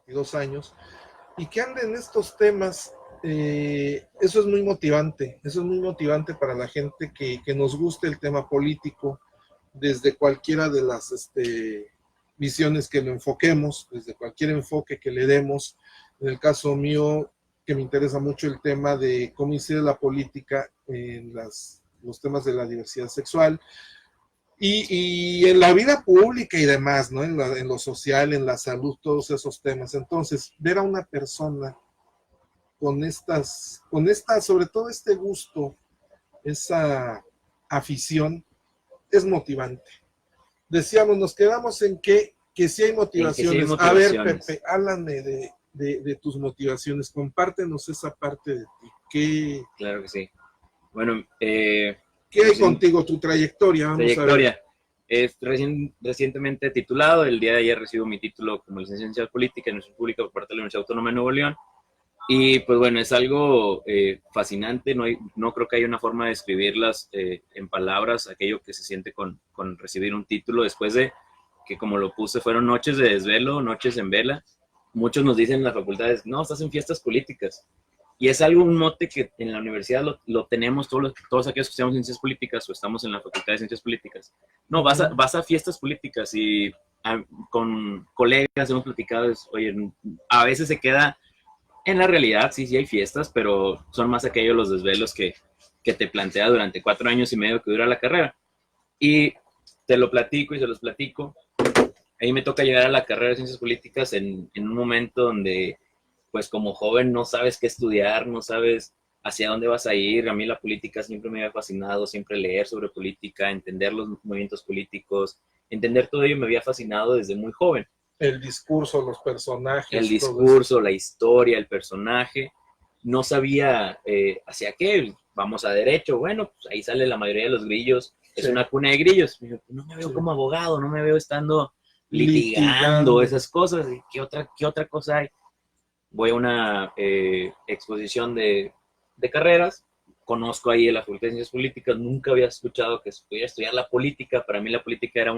22 años, y que ande en estos temas. Eso es muy motivante, para la gente que nos guste el tema político, desde cualquiera de las visiones que lo enfoquemos, desde cualquier enfoque que le demos. En el caso mío, que me interesa mucho el tema de cómo incide la política en los temas de la diversidad sexual y en la vida pública y demás, ¿no? En lo social, en la salud, todos esos temas. Entonces, ver a una persona sobre todo este gusto, esa afición, es motivante. Decíamos, nos quedamos en que sí hay motivaciones. A ver, Pepe, háblame de tus motivaciones, compártenos esa parte de ti. Claro que sí. Bueno, ¿qué hay contigo, tu trayectoria? Vamos a ver. Es recientemente titulado, el día de ayer recibo mi título como licenciado en Ciencias Políticas y Administración Pública por parte de la Universidad Autónoma de Nuevo León. Y pues bueno, es algo fascinante, no creo que haya una forma de describirlas en palabras, aquello que se siente con recibir un título después de que, como lo puse, fueron noches de desvelo, noches en vela. Muchos nos dicen en las facultades, no, estás en fiestas políticas. Y es algo, un mote que en la universidad lo tenemos todos aquellos que estudiamos ciencias políticas o estamos en la facultad de ciencias políticas. No, vas a fiestas políticas y con colegas hemos platicado, oye, a veces se queda... En la realidad, sí hay fiestas, pero son más aquellos los desvelos que te plantea durante 4 años y medio que dura la carrera. Y te lo platico y se los platico. Ahí me toca llegar a la carrera de Ciencias Políticas en un momento donde, pues como joven, no sabes qué estudiar, no sabes hacia dónde vas a ir. A mí la política siempre me había fascinado, siempre leer sobre política, entender los movimientos políticos, entender todo ello me había fascinado desde muy joven. El discurso, los personajes. El discurso, la historia, el personaje. No sabía hacia qué. Vamos a derecho. Bueno, pues ahí sale la mayoría de los grillos. Es una cuna de grillos. No me veo como abogado, no me veo estando litigando esas cosas. ¿Qué otra cosa hay? Voy a una exposición de carreras. Conozco ahí en la Facultad de Ciencias Políticas. Nunca había escuchado que se pudiera estudiar la política. Para mí la política era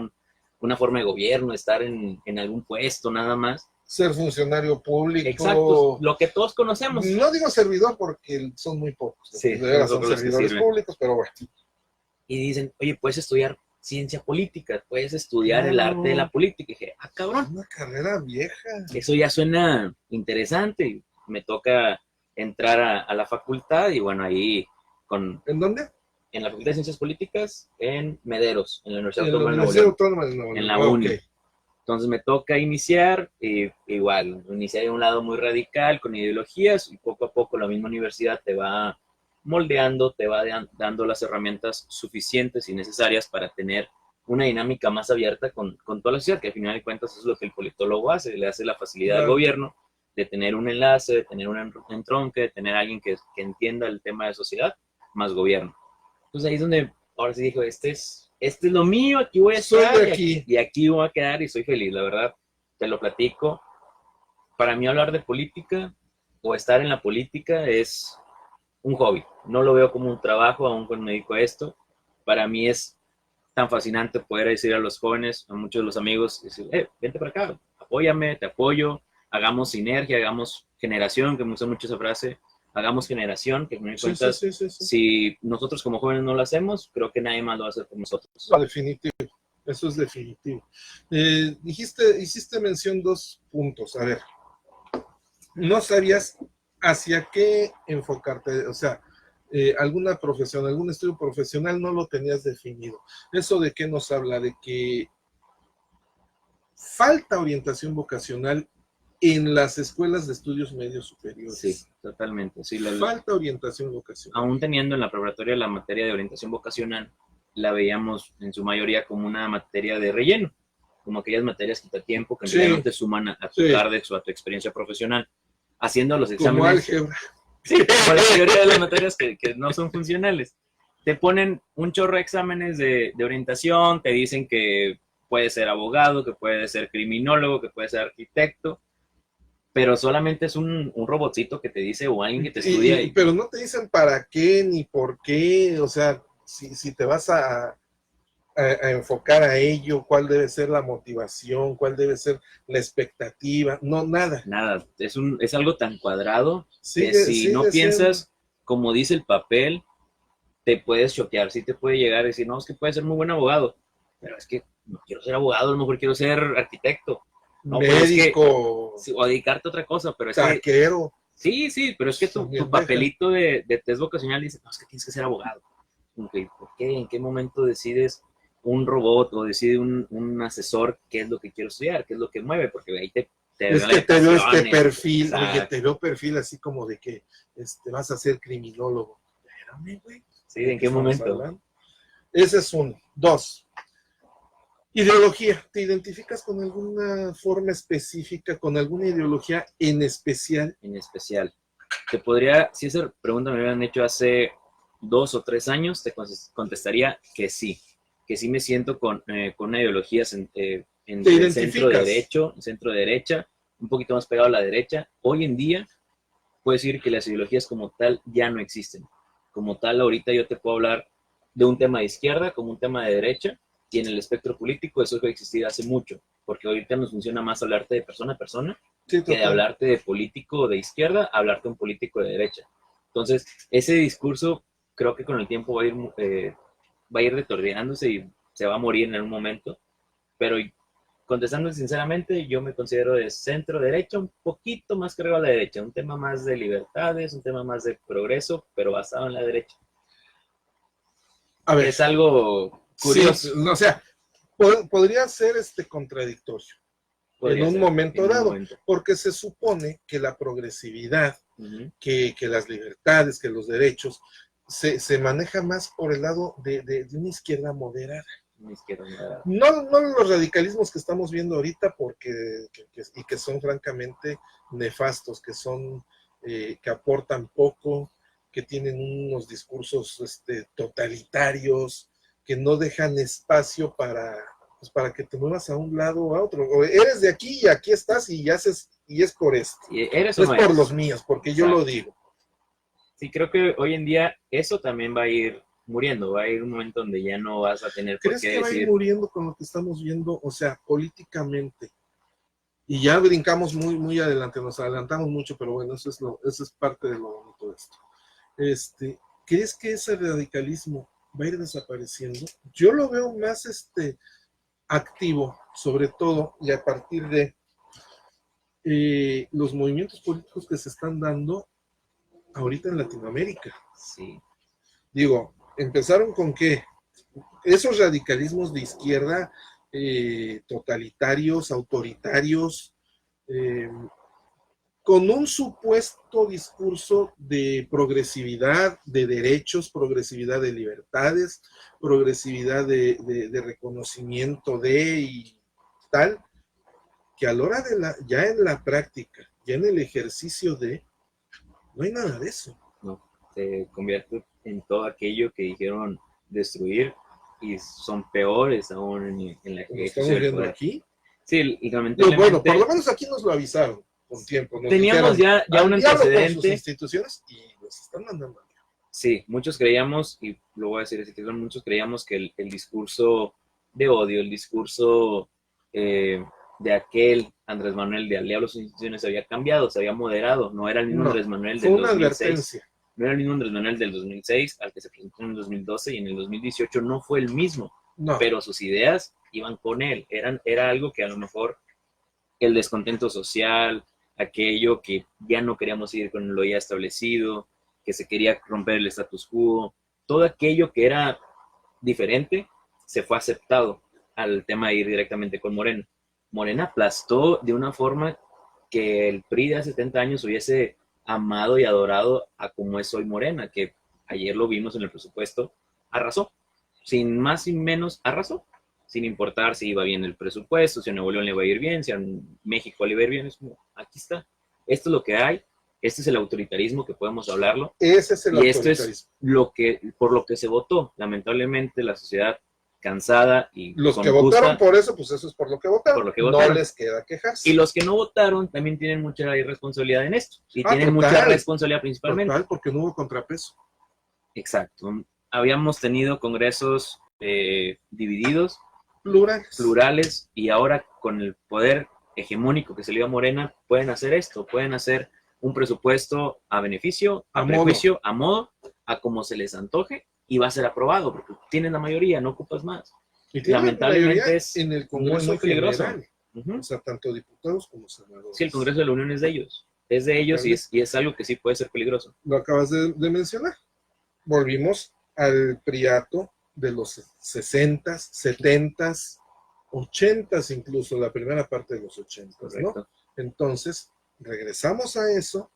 una forma de gobierno, estar en algún puesto, nada más. Ser funcionario público. Exacto, lo que todos conocemos. No digo servidor porque son muy pocos. Sí, son servidores públicos, pero bueno. Y dicen, oye, puedes estudiar ciencia política, puedes estudiar el arte de la política. Y dije, cabrón. Una carrera vieja. Eso ya suena interesante. Me toca entrar a la facultad y bueno, ahí con... ¿En dónde? En la Facultad de Ciencias Políticas, en Mederos, en la Universidad Autónoma de Nuevo León. En la UNI. Okay. Entonces me toca iniciar, iniciar de un lado muy radical, con ideologías, y poco a poco la misma universidad te va moldeando, te va dando las herramientas suficientes y necesarias para tener una dinámica más abierta con toda la sociedad, que al final de cuentas es lo que el politólogo hace, le hace la facilidad al gobierno de tener un enlace, de tener un entronque, de tener alguien que entienda el tema de sociedad, más gobierno. Entonces ahí es donde ahora sí dijo, este es lo mío, aquí voy a estar y aquí voy a quedar y soy feliz, la verdad, te lo platico. Para mí hablar de política o estar en la política es un hobby, no lo veo como un trabajo, aún cuando me dedico a esto. Para mí es tan fascinante poder decir a los jóvenes, a muchos de los amigos, decir, vente para acá, apóyame, te apoyo, hagamos sinergia, hagamos generación, que me gusta mucho esa frase. Hagamos generación, que me cuentas, si nosotros como jóvenes no lo hacemos, creo que nadie más lo va a hacer por nosotros. Definitivo, eso es definitivo. Hiciste mención 2 puntos, a ver, no sabías hacia qué enfocarte, o sea, alguna profesión, algún estudio profesional no lo tenías definido. ¿Eso de qué nos habla? De que falta orientación vocacional en las escuelas de estudios medios superiores. Sí, totalmente. Sí, falta orientación vocacional. Aún teniendo en la preparatoria la materia de orientación vocacional, la veíamos en su mayoría como una materia de relleno, como aquellas materias que te tiempo, que en realidad no te suman a tu tarde o a tu experiencia profesional, haciendo los exámenes. Como álgebra. Sí, como la mayoría de las materias que no son funcionales. Te ponen un chorro de exámenes de orientación, te dicen que puedes ser abogado, que puedes ser criminólogo, que puedes ser arquitecto, pero solamente es un robotcito que te dice o alguien que te estudia. Pero no te dicen para qué ni por qué, o sea, si te vas a a enfocar a ello, cuál debe ser la motivación, cuál debe ser la expectativa, no, nada. Nada, es algo tan cuadrado que Sigue, si no sigue siendo. piensas como dice el papel, te puedes choquear, sí te puede llegar a decir, no, es que puede ser muy buen abogado, pero es que no quiero ser abogado, a lo mejor quiero ser arquitecto. No, pero es que, Médico, sí, o dedicarte a otra cosa, pero es que, taquero, sí, pero es que tu también deja. papelito de test vocacional dice, no, es que tienes que ser abogado. Okay, ¿por qué? ¿En qué momento decides un robot o decide un asesor qué es lo que quiero estudiar, qué es lo que mueve? Porque ahí te Es dan que te veo este lecciones. perfil, oye, Exacto. te veo perfil así como de que vas a ser criminólogo. Espérame, güey. Sí, ¿en qué momento? Hablando? Ese es uno. Dos, ideología. ¿Te identificas con alguna forma específica, con alguna ideología en especial? En especial. Te podría, si esa pregunta me hubieran hecho hace 2 o 3 años, te contestaría que sí me siento con una ideología en ¿Te el centro identificas? centro derecha, un poquito más pegado a la derecha. Hoy en día, puedo decir que las ideologías como tal ya no existen. Como tal, ahorita yo te puedo hablar de un tema de izquierda como un tema de derecha, y en el espectro político eso va a existir hace mucho, porque ahorita nos funciona más hablarte de persona a persona Sí, que de total. hablarte de político de izquierda, hablarte de un político de derecha. Entonces, ese discurso creo que con el tiempo va a ir retordeándose y se va a morir en algún momento, pero contestando sinceramente, yo me considero de centro derecha, un poquito más cargado a la derecha, un tema más de libertades, un tema más de progreso, pero basado en la derecha. A ver, Es algo sí, curioso. o sea, podría ser contradictorio en Podría un ser, momento en un dado, momento. porque se supone que la progresividad, Uh-huh. que las libertades, que los derechos, se maneja más por el lado de una izquierda moderada. Una izquierda moderada. No los radicalismos que estamos viendo ahorita, porque y que son francamente nefastos, que aportan poco, que tienen unos discursos totalitarios, que no dejan espacio para que te muevas a un lado o a otro. O eres de aquí y aquí estás y haces, y es por esto. Si eres o Es no por eres. los míos, porque yo lo digo. Sí, creo que hoy en día eso también va a ir muriendo, va a ir un momento donde ya no vas a tener por ¿Crees qué que va a ir decir, muriendo con lo que estamos viendo? O sea, políticamente. Y ya brincamos muy adelante, nos adelantamos mucho, pero bueno, eso es parte de lo bonito de esto. ¿Crees que ese radicalismo va a ir desapareciendo? Yo lo veo más activo, sobre todo, y a partir de los movimientos políticos que se están dando ahorita en Latinoamérica. sí, Digo, empezaron con que esos radicalismos de izquierda totalitarios, autoritarios, eh, con un supuesto discurso de progresividad de derechos, progresividad de libertades, progresividad de reconocimiento de y tal, que a la hora ya en la práctica, ya en el ejercicio no hay nada de eso. no, se convierte en todo aquello que dijeron destruir y son peores aún en la Como estamos ejecución del viendo poder. aquí. Sí, y Bueno, por lo lamentablemente menos aquí nos lo avisaron con tiempo. Nos teníamos dijeron, ya un al diablo con sus antecedente. instituciones y nos están mandando. Sí, muchos creíamos, y lo voy a decir así, que muchos creíamos que el discurso de odio, el discurso de aquel Andrés Manuel de al diablo sus instituciones se había cambiado, se había moderado, no era el mismo No, Andrés Manuel fue del una 2006, advertencia. no era el mismo Andrés Manuel del 2006 al que se presentó en el 2012 y en el 2018 no fue el mismo, No. pero sus ideas iban con él, era algo que a lo mejor el descontento social, aquello que ya no queríamos seguir con lo ya establecido, que se quería romper el status quo, todo aquello que era diferente se fue aceptado al tema de ir directamente con Morena. Morena aplastó de una forma que el PRI de hace 70 años hubiese amado y adorado a como es hoy Morena, que ayer lo vimos en el presupuesto, arrasó, sin más y menos arrasó, sin importar si iba bien el presupuesto, si a Nuevo León le va a ir bien, si a México le va a ir bien, es como, aquí está, esto es lo que hay, este es el autoritarismo que podemos hablarlo. Ese es el y autoritarismo. Esto es por lo que se votó. Lamentablemente la sociedad cansada y los que votaron por eso, pues eso es por lo que votaron. Por lo que votaron. No les queda quejarse. Y los que no votaron también tienen mucha irresponsabilidad en esto. Y tienen total, mucha responsabilidad principalmente. Total, porque no hubo contrapeso. Exacto. Habíamos tenido congresos divididos, Plurales. y ahora con el poder hegemónico que se le dio a Morena, pueden hacer esto, pueden hacer un presupuesto a beneficio, a prejuicio, a modo, a como se les antoje, y va a ser aprobado, porque tienen la mayoría, no ocupas más. Y lamentablemente es en el Congreso muy peligroso. O sea, tanto diputados como senadores. Sí, el Congreso de la Unión es de ellos. Es de ellos y es algo que sí puede ser peligroso. Lo acabas de mencionar. Volvimos al priato de los 60s, 70s, 80s, incluso la primera parte de los 80s, ¿no? Entonces, regresamos a eso.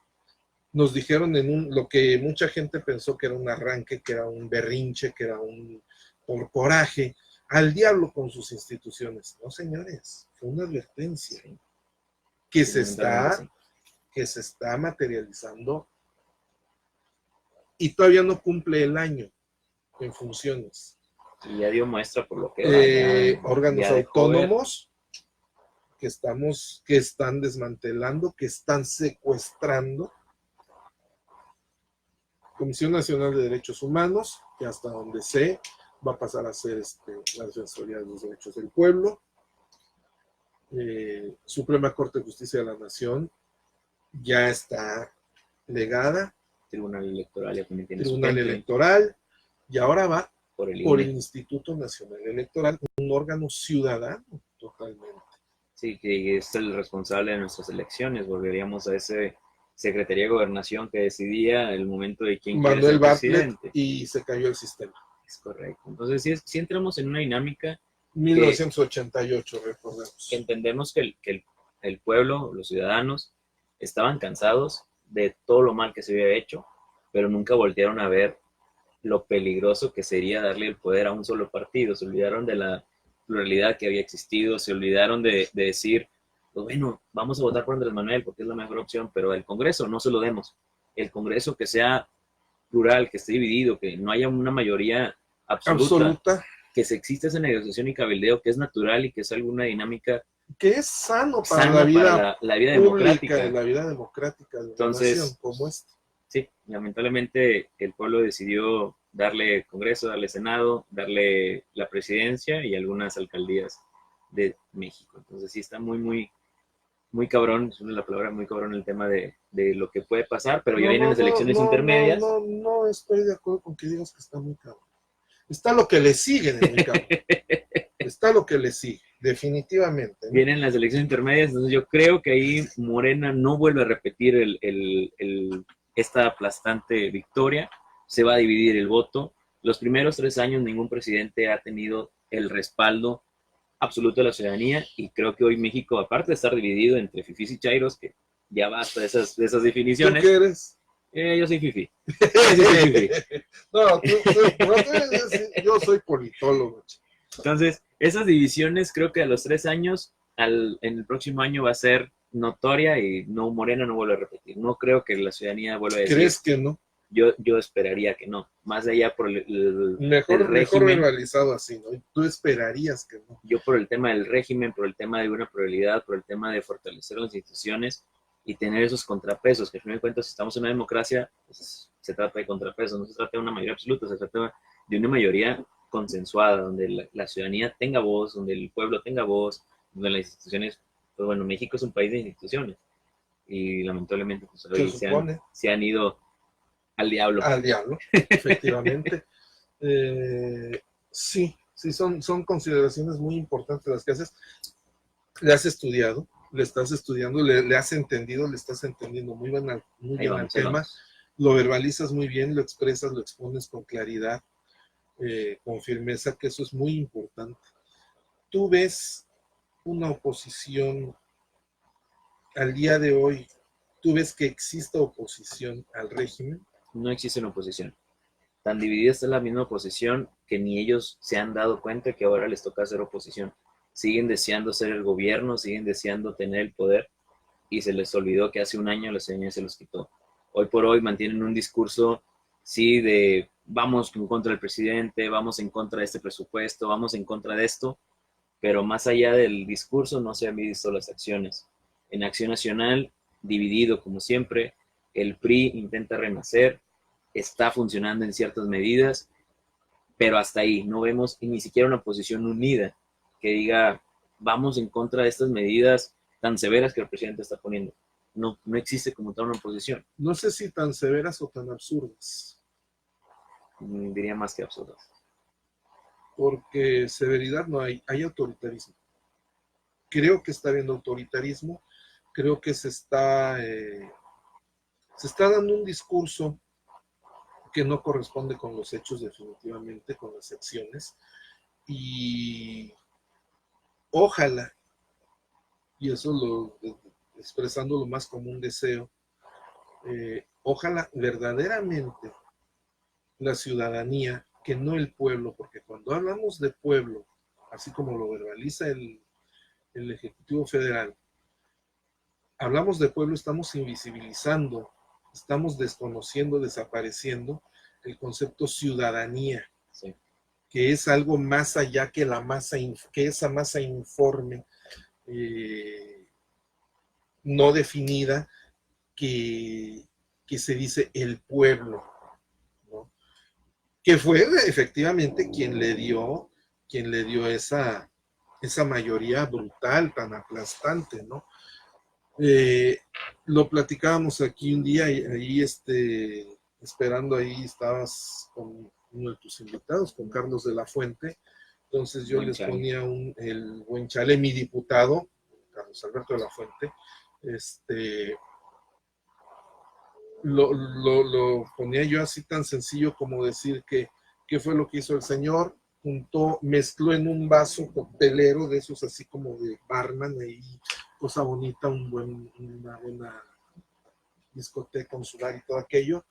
Nos dijeron lo que mucha gente pensó que era un arranque, que era un berrinche, que era un por coraje, al diablo con sus instituciones. No, señores, fue una advertencia que se está materializando y todavía no cumple el año en funciones. Y ya dio muestra por lo que órganos autónomos que están desmantelando, que están secuestrando. Comisión Nacional de Derechos Humanos, que hasta donde sé va a pasar a ser la Defensoría de los Derechos del Pueblo. Suprema Corte de Justicia de la Nación ya está legada. Tribunal Electoral ya también tiene Tribunal Electoral, y ahora va por el Instituto Nacional Electoral, un órgano ciudadano totalmente. Sí, que es el responsable de nuestras elecciones. Volveríamos a ese Secretaría de Gobernación que decidía el momento de quién quiere ser presidente. Y se cayó el sistema. Es correcto. Entonces, sí entramos en una dinámica 1988, recordemos. Que entendemos que el pueblo, los ciudadanos, estaban cansados de todo lo mal que se había hecho, pero nunca voltearon a ver lo peligroso que sería darle el poder a un solo partido. Se olvidaron de la pluralidad que había existido, se olvidaron de decir, pues bueno, vamos a votar por Andrés Manuel porque es la mejor opción, pero el Congreso no se lo demos. El Congreso que sea plural, que esté dividido, que no haya una mayoría absoluta. Que se exista esa negociación y cabildeo, que es natural y que es alguna dinámica que es sano para la vida, la vida pública, democrática. La vida democrática de una nación como esta. Sí, lamentablemente el pueblo decidió darle Congreso, darle Senado, darle la presidencia y algunas alcaldías de México. Entonces sí está muy cabrón, es la palabra muy cabrón el tema de lo que puede pasar, pero ya vienen las elecciones intermedias. No estoy de acuerdo con que digas que está muy cabrón. Está lo que le sigue en el cabrón. Está lo que le sigue, definitivamente, ¿no? Vienen las elecciones intermedias, entonces yo creo que ahí Morena no vuelve a repetir esta aplastante victoria, se va a dividir el voto. Los primeros 3 años ningún presidente ha tenido el respaldo absoluto de la ciudadanía y creo que hoy México, aparte de estar dividido entre fifís y chairos, que ya basta de esas definiciones. ¿Tú qué eres? Yo soy fifí. No, yo soy politólogo. Entonces, esas divisiones creo que a los 3 años, en el próximo año va a ser notoria y Morena no vuelve a repetir. No creo que la ciudadanía vuelva a decir. ¿Crees que no? Yo esperaría que no. Más allá por el mejor verbalizado así, ¿no? Tú esperarías que no. Yo por el tema del régimen, por el tema de una pluralidad, por el tema de fortalecer las instituciones y tener esos contrapesos, que al final de cuentas, si estamos en una democracia, pues se trata de contrapesos, no se trata de una mayoría absoluta, se trata de una mayoría consensuada, donde la ciudadanía tenga voz, donde el pueblo tenga voz, donde las instituciones, pues bueno, México es un país de instituciones y lamentablemente pues, hoy se han ido al diablo. Al diablo, efectivamente. Sí, son consideraciones muy importantes las que haces. Le has estudiado, le estás estudiando, le has entendido, le estás entendiendo muy bien al tema, lo verbalizas muy bien, lo expresas, lo expones con claridad, con firmeza, que eso es muy importante. ¿Tú ves una oposición al día de hoy? ¿Tú ves que exista oposición al régimen? No existe una oposición. Tan dividida está la misma oposición que ni ellos se han dado cuenta que ahora les toca hacer oposición. Siguen deseando ser el gobierno, siguen deseando tener el poder y se les olvidó que hace un año la ciudadanía se los quitó. Hoy por hoy mantienen un discurso, sí, de vamos en contra del presidente, vamos en contra de este presupuesto, vamos en contra de esto, pero más allá del discurso no se han visto las acciones. En Acción Nacional, dividido como siempre, el PRI intenta renacer, está funcionando en ciertas medidas, pero hasta ahí no vemos ni siquiera una posición unida que diga, vamos en contra de estas medidas tan severas que el presidente está poniendo. No, no existe como tal una posición. No sé si tan severas o tan absurdas. Diría más que absurdas. Porque severidad no hay, hay autoritarismo. Creo que está habiendo autoritarismo, creo que se está dando un discurso que no corresponde con los hechos definitivamente, con las acciones, y ojalá, y eso expresándolo más como un deseo, ojalá verdaderamente la ciudadanía, que no el pueblo, porque cuando hablamos de pueblo, así como lo verbaliza el Ejecutivo Federal, hablamos de pueblo, estamos invisibilizando, estamos desconociendo, desapareciendo el concepto ciudadanía, Sí. que es algo más allá que la masa, que esa masa informe, no definida, que se dice el pueblo, ¿no? Que fue efectivamente quien le dio esa mayoría brutal, tan aplastante, ¿no? Lo platicábamos aquí un día y ahí esperando, ahí estabas con uno de tus invitados, con Carlos de la Fuente. Entonces yo les ponía el buen chale, mi diputado, Carlos Alberto de la Fuente, lo ponía yo así tan sencillo como decir que qué fue lo que hizo el señor, juntó, mezcló en un vaso coctelero de esos así como de barman, ahí cosa bonita, una buena discoteca consular y todo aquello.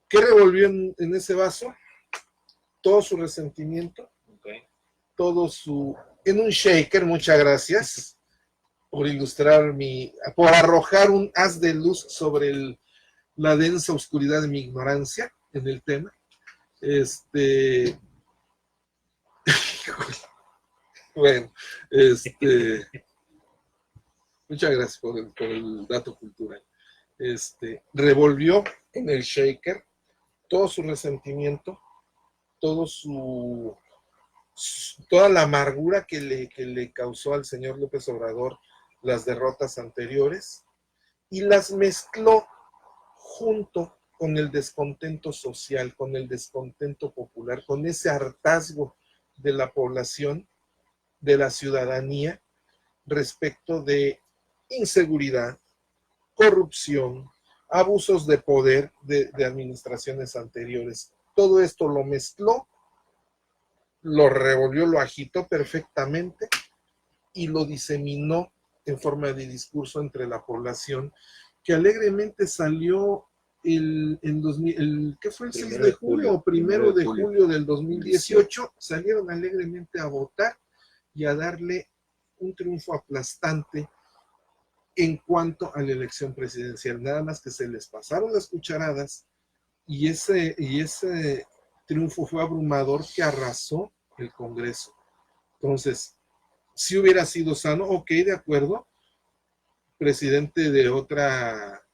¿Qué revolvió en ese vaso? Todo su resentimiento, Okay. todo su... En un shaker, muchas gracias por ilustrar por arrojar un haz de luz sobre la densa oscuridad de mi ignorancia en el tema. Bueno, muchas gracias por el dato cultural. Revolvió en el shaker todo su resentimiento, todo toda la amargura que le causó al señor López Obrador las derrotas anteriores y las mezcló junto con el descontento social, con el descontento popular, con ese hartazgo de la población, de la ciudadanía, respecto de inseguridad, corrupción, abusos de poder de administraciones anteriores. Todo esto lo mezcló, lo revolvió, lo agitó perfectamente y lo diseminó en forma de discurso entre la población, que alegremente salió ¿qué fue? El 6 de julio o primero de julio del 2018, salieron alegremente a votar y a darle un triunfo aplastante en cuanto a la elección presidencial. Nada más que se les pasaron las cucharadas y ese triunfo fue abrumador, que arrasó el Congreso. Entonces, si hubiera sido sano, ok, de acuerdo, presidente de otra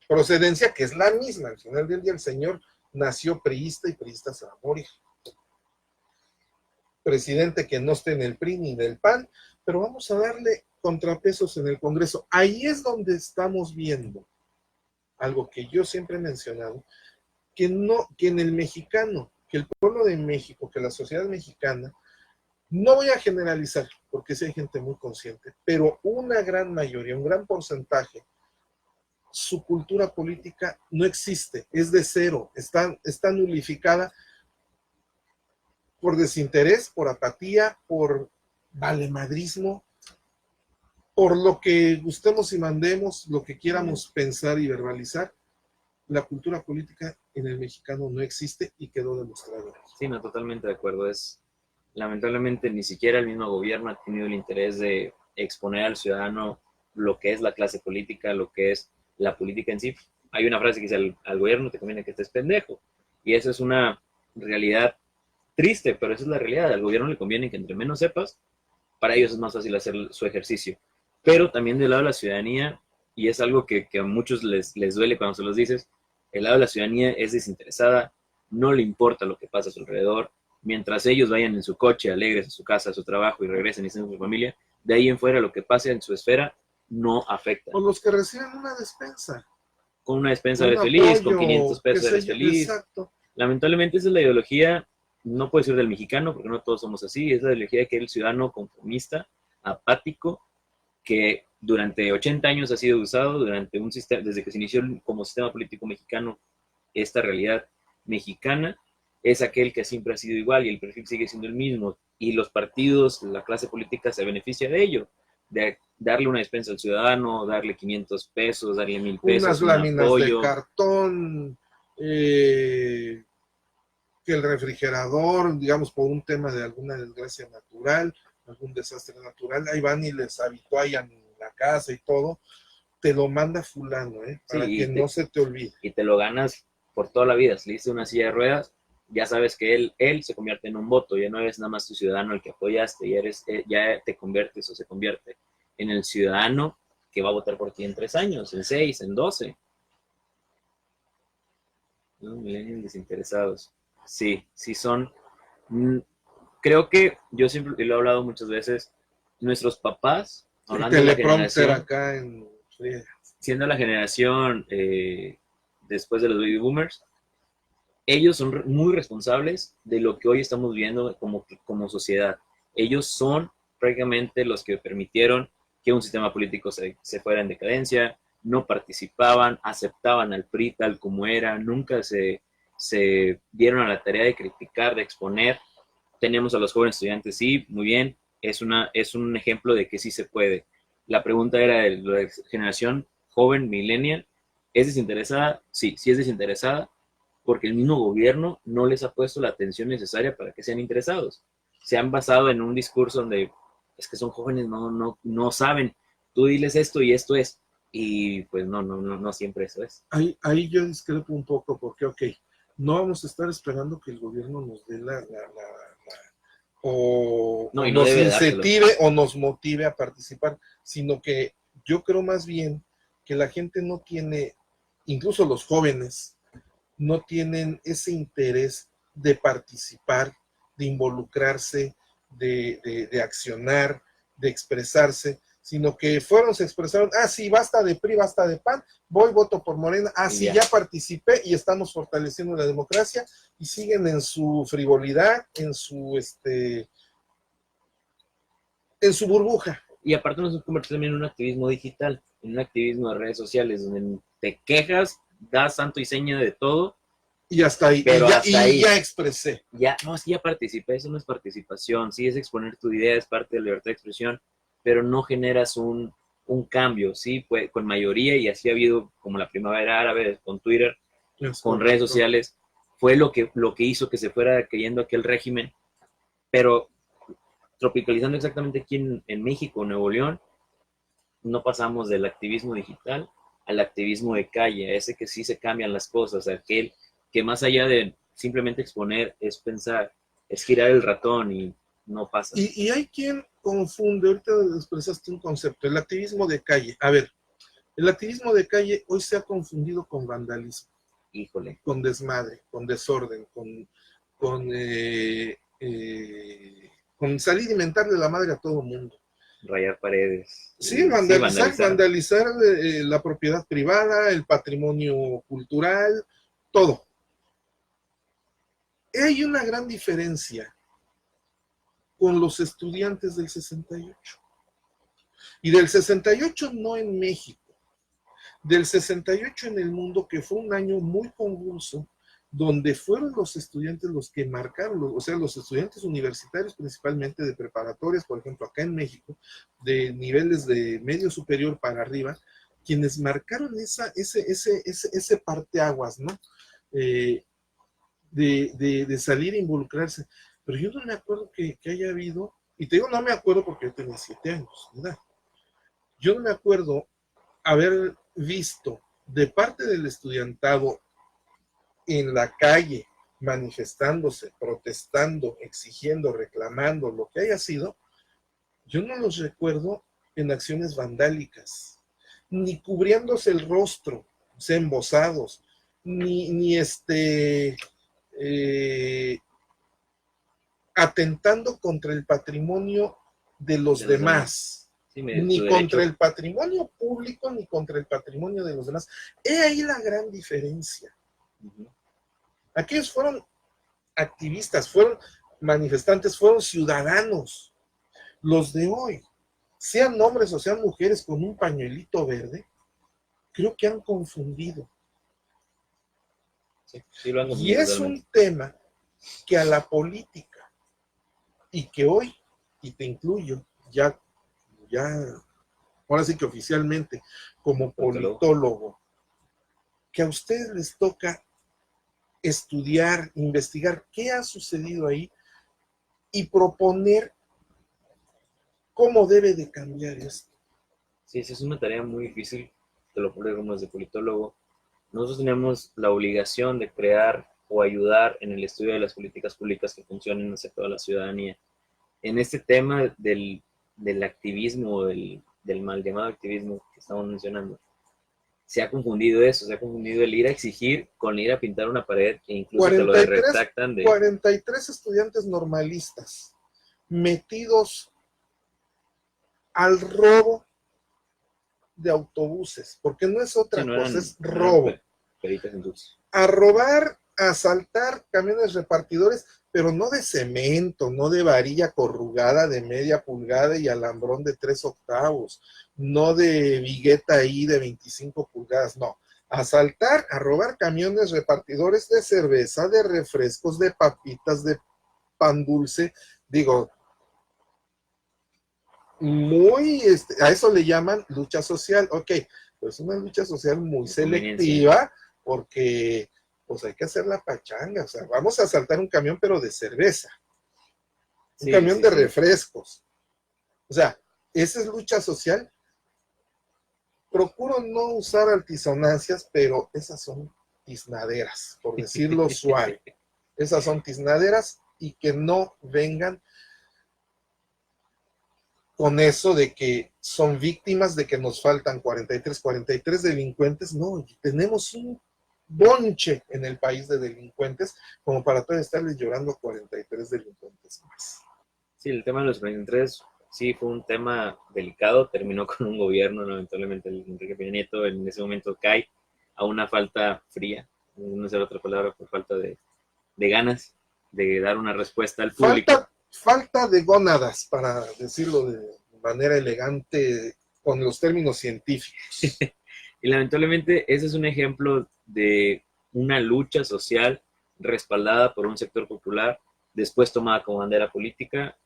procedencia, que es la misma, al final del día el señor nació priista y priista se va a morir. Presidente que no esté en el PRI ni del PAN, pero vamos a darle contrapesos en el Congreso. Ahí es donde estamos viendo algo que yo siempre he mencionado, que en el mexicano, que el pueblo de México, que la sociedad mexicana, no voy a generalizar, porque sí hay gente muy consciente, pero una gran mayoría, un gran porcentaje, su cultura política no existe, es de cero, está nulificada por desinterés, por apatía, por valemadrismo, por lo que gustemos y mandemos, lo que quieramos pensar y verbalizar. La cultura política en el mexicano no existe y quedó demostrado. Sí, no, totalmente de acuerdo. Lamentablemente ni siquiera el mismo gobierno ha tenido el interés de exponer al ciudadano lo que es la clase política, lo que es la política en sí. Hay una frase que dice, al gobierno te conviene que estés pendejo. Y eso es una realidad triste, pero esa es la realidad. Al gobierno le conviene que entre menos sepas, para ellos es más fácil hacer su ejercicio. Pero también del lado de la ciudadanía, y es algo que a muchos les duele cuando se los dices, el lado de la ciudadanía es desinteresada, no le importa lo que pasa a su alrededor, mientras ellos vayan en su coche alegres a su casa, a su trabajo y regresen y estén con su familia, de ahí en fuera lo que pase en su esfera no afecta. O los que reciben una despensa. Con una despensa Un eres feliz, apoyo, con 500 pesos eres feliz. Exacto. Lamentablemente esa es la ideología, no puede ser del mexicano, porque no todos somos así, es la ideología que el ciudadano conformista, apático, que durante 80 años ha sido usado, durante un sistema, desde que se inició como sistema político mexicano, esta realidad mexicana, es aquel que siempre ha sido igual y el perfil sigue siendo el mismo. Y los partidos, la clase política se beneficia de ello, de darle una despensa al ciudadano, darle 500 pesos, darle 1000 pesos, Unas un láminas apoyo. de cartón, que el refrigerador, digamos, por un tema de alguna desgracia natural, algún desastre natural, ahí van y les habituallan la casa y todo, te lo manda fulano, para Sí, que no se te olvide. Y te lo ganas por toda la vida. Si le diste una silla de ruedas, ya sabes que él se convierte en un voto, ya no eres nada más tu ciudadano el que apoyaste, ya te conviertes o se convierte en el ciudadano que va a votar por ti en 3 años, en 6, en 12. ¿No? Millennials desinteresados. Sí, sí son. Creo que yo siempre lo he hablado muchas veces, nuestros papás, El hablando de la teleprompter generación, acá en friega. siendo la generación después de los baby boomers, ellos son muy responsables de lo que hoy estamos viendo como sociedad. Ellos son prácticamente los que permitieron que un sistema político se fuera en decadencia, no participaban, aceptaban al PRI tal como era, nunca se dieron a la tarea de criticar, de exponer. Tenemos a los jóvenes estudiantes, sí, muy bien, es un ejemplo de que sí se puede. La pregunta era de la generación joven, millennial, ¿es desinteresada? Sí, sí es desinteresada, porque el mismo gobierno no les ha puesto la atención necesaria para que sean interesados. Se han basado en un discurso donde es que son jóvenes, no saben, tú diles esto y esto es, y pues no siempre eso es. Ahí yo discrepo un poco porque, ok, no vamos a estar esperando que el gobierno nos dé o nos incentive o nos motive a participar, sino que yo creo más bien que la gente no tiene, incluso los jóvenes, no tienen ese interés de participar, de involucrarse, de accionar, de expresarse, sino que fueron, se expresaron, sí, basta de PRI, basta de PAN, voy, voto por Morena, sí, ya participé y estamos fortaleciendo la democracia, y siguen en su frivolidad, en su burbuja. Y aparte nos convertido también en un activismo digital, en un activismo de redes sociales, donde te quejas, das santo y seña de todo. Y hasta ahí, pero ya expresé. Sí, ya participé, eso no es participación, sí es exponer tu idea, es parte de la libertad de expresión, pero no generas un cambio, sí, pues, con mayoría, y así ha habido como la primavera árabe, con Twitter, con redes sociales, fue lo que hizo que se fuera cayendo aquel régimen, pero tropicalizando exactamente aquí en México, Nuevo León, no pasamos del activismo digital al activismo de calle, a ese que sí se cambian las cosas, aquel que más allá de simplemente exponer es pensar, es girar el ratón y no pasa. Y hay quien confunde, ahorita expresaste un concepto, el activismo de calle. A ver, el activismo de calle hoy se ha confundido con vandalismo. Híjole. Con desmadre, con desorden, con salir y mentarle la madre a todo mundo. Rayar paredes. Sí, vandalizar la propiedad privada, el patrimonio cultural, todo. Hay una gran diferencia con los estudiantes del 68. Y del 68 no en México, del 68 en el mundo, que fue un año muy convulso, donde fueron los estudiantes los que marcaron, o sea, los estudiantes universitarios, principalmente de preparatorias, por ejemplo, acá en México, de niveles de medio superior para arriba, quienes marcaron ese parteaguas, ¿no? De salir a involucrarse. Pero yo no me acuerdo que haya habido, y te digo, no me acuerdo porque yo tenía 7 años, ¿verdad? Yo no me acuerdo haber visto de parte del estudiantado en la calle, manifestándose, protestando, exigiendo, reclamando, lo que haya sido, yo no los recuerdo en acciones vandálicas, ni cubriéndose el rostro, o sea, embosados, ni atentando contra el patrimonio de los demás, sí, ni contra el patrimonio público, ni contra el patrimonio de los demás. He ahí la gran diferencia. Aquellos fueron activistas, fueron manifestantes, fueron ciudadanos. Los de hoy, sean hombres o sean mujeres con un pañuelito verde, creo que han confundido. Sí, sí lo han y es un tema que a la política, y que hoy, y te incluyo, ya, ahora sí que oficialmente, como politólogo, que a ustedes les toca estudiar, investigar qué ha sucedido ahí y proponer cómo debe de cambiar esto. Sí, esa es una tarea muy difícil, te lo pongo como de politólogo. Nosotros tenemos la obligación de crear o ayudar en el estudio de las políticas públicas que funcionen hacia toda la ciudadanía. En este tema del activismo, del mal llamado activismo que estamos mencionando, se ha confundido eso, se ha confundido el ir a exigir con ir a pintar una pared e incluso 43, te lo retractan de... 43 estudiantes normalistas metidos al robo de autobuses, porque no es otra cosa, es robo. A robar, a asaltar camiones repartidores, pero no de cemento, no de varilla corrugada de media pulgada y alambrón de 3/8, no de vigueta ahí de 25 pulgadas, no. Asaltar, a robar camiones repartidores de cerveza, de refrescos, de papitas, de pan dulce, digo, muy, a eso le llaman lucha social, ok, pues una lucha social muy selectiva, porque pues hay que hacer la pachanga, o sea, vamos a asaltar un camión pero de cerveza, un camión de refrescos, o sea, esa es lucha social. Procuro no usar altisonancias, pero esas son tiznaderas, por decirlo suave, esas son tiznaderas, y que no vengan con eso de que son víctimas de que nos faltan 43 delincuentes. No, tenemos un bonche en el país de delincuentes como para todavía estarles llorando 43 delincuentes más. Sí, el tema de los 43 sí fue un tema delicado, terminó con un gobierno, lamentablemente el Enrique Peña Nieto en ese momento cae a una falta fría, no sé otra palabra, por falta de ganas de dar una respuesta al público. Falta de gónadas, para decirlo de manera elegante, con los términos científicos. Y lamentablemente ese es un ejemplo de una lucha social respaldada por un sector popular, después tomada como bandera política,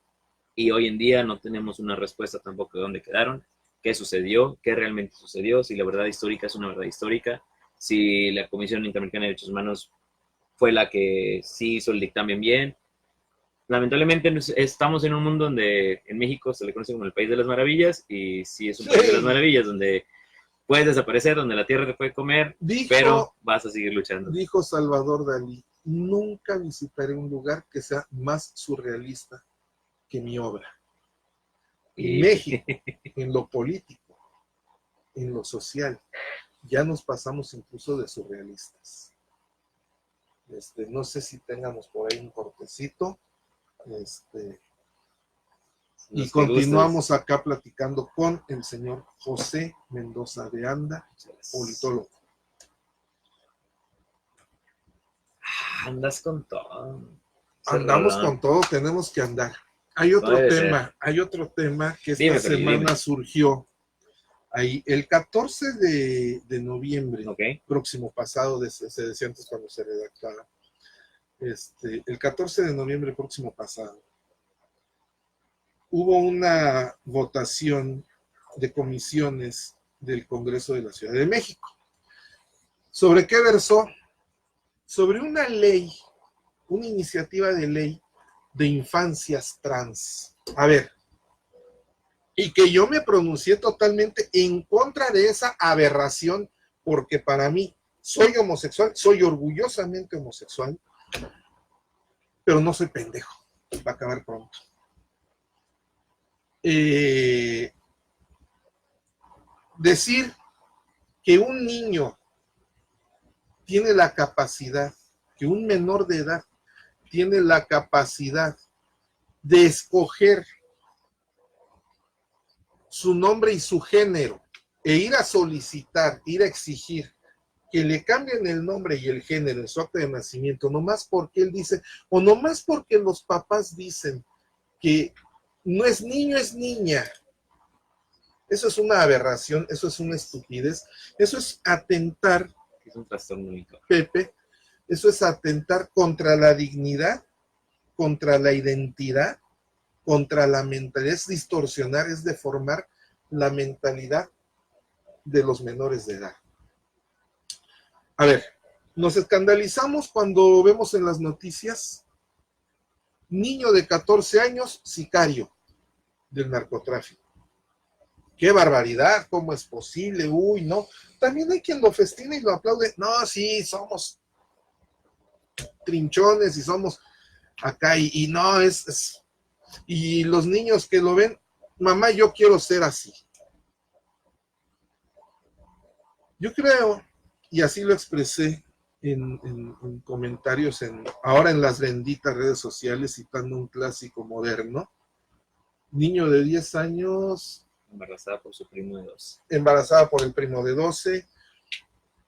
y hoy en día no tenemos una respuesta tampoco de dónde quedaron, qué sucedió, qué realmente sucedió, si la verdad histórica es una verdad histórica, si la Comisión Interamericana de Derechos Humanos fue la que sí hizo el dictamen bien. Lamentablemente estamos en un mundo donde en México se le conoce como el país de las maravillas, y sí es un país de las maravillas donde puedes desaparecer, donde la tierra te puede comer, pero vas a seguir luchando. Dijo Salvador Dalí: nunca visitaré un lugar que sea más surrealista que mi obra. En México, en lo político, en lo social, ya nos pasamos incluso de surrealistas. No sé si tengamos por ahí un cortecito. Y continuamos acá platicando con el señor José Mendoza de Anda, politólogo. Andas con todo. Andamos con todo, tenemos que andar. Hay otro tema que esta semana surgió. Ahí, el 14 de noviembre, próximo pasado, se decía antes cuando se redactaba, el 14 de noviembre próximo pasado, hubo una votación de comisiones del Congreso de la Ciudad de México. ¿Sobre qué versó? Sobre una ley, una iniciativa de ley de infancias trans. A ver, y que yo me pronuncié totalmente en contra de esa aberración, porque para mí, soy homosexual, soy orgullosamente homosexual, pero no soy pendejo, va a acabar pronto. Decir que un niño tiene la capacidad que un menor de edad tiene la capacidad de escoger su nombre y su género, e ir a solicitar, ir a exigir que le cambien el nombre y el género en su acta de nacimiento, nomás porque él dice, o nomás porque los papás dicen que no es niño, es niña. Eso es una aberración, eso es una estupidez, eso es atentar, Es un trastorno único. Pepe, eso es atentar contra la dignidad, contra la identidad, contra la mentalidad, es distorsionar, es deformar la mentalidad de los menores de edad. A ver, nos escandalizamos cuando vemos en las noticias niño de 14 años, sicario del narcotráfico. ¡Qué barbaridad! ¿Cómo es posible? Uy, no. También hay quien lo festina y lo aplaude. No, sí, somos trinchones y somos acá y no, y los niños que lo ven, mamá, yo quiero ser así. Yo creo, y así lo expresé en comentarios, ahora en las benditas redes sociales, citando un clásico moderno, niño de 10 años, Embarazada por su primo de 12. embarazada por el primo de 12,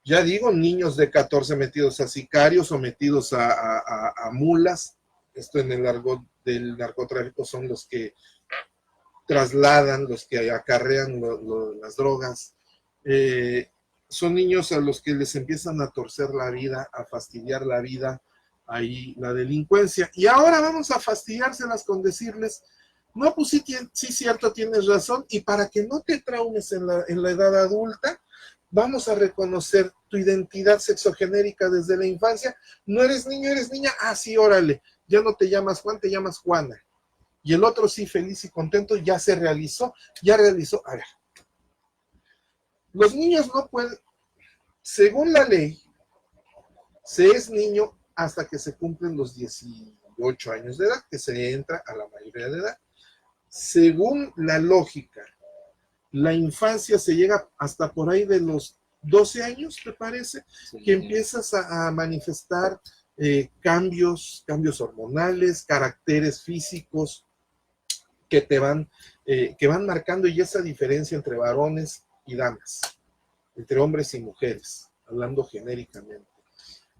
ya digo, niños de 14 metidos a sicarios o metidos a mulas, esto en el argot del narcotráfico son los que trasladan, los que acarrean las drogas, son niños a los que les empiezan a torcer la vida, a fastidiar la vida, ahí la delincuencia. Y ahora vamos a fastidiárselas con decirles, no, pues sí, sí cierto, tienes razón, y para que no te traumes en la edad adulta, vamos a reconocer tu identidad sexogenérica desde la infancia. No eres niño, eres niña, ah, sí, órale, ya no te llamas Juan, te llamas Juana. Y el otro sí, feliz y contento, ya se realizó, a ver, los niños no pueden, según la ley, se es niño hasta que se cumplen los 18 años de edad, que se entra a la mayoría de edad. Según la lógica, la infancia se llega hasta por ahí de los 12 años, ¿te parece? Sí. Que empiezas a manifestar cambios hormonales, caracteres físicos que van marcando, y esa diferencia entre varones y damas, entre hombres y mujeres, hablando genéricamente.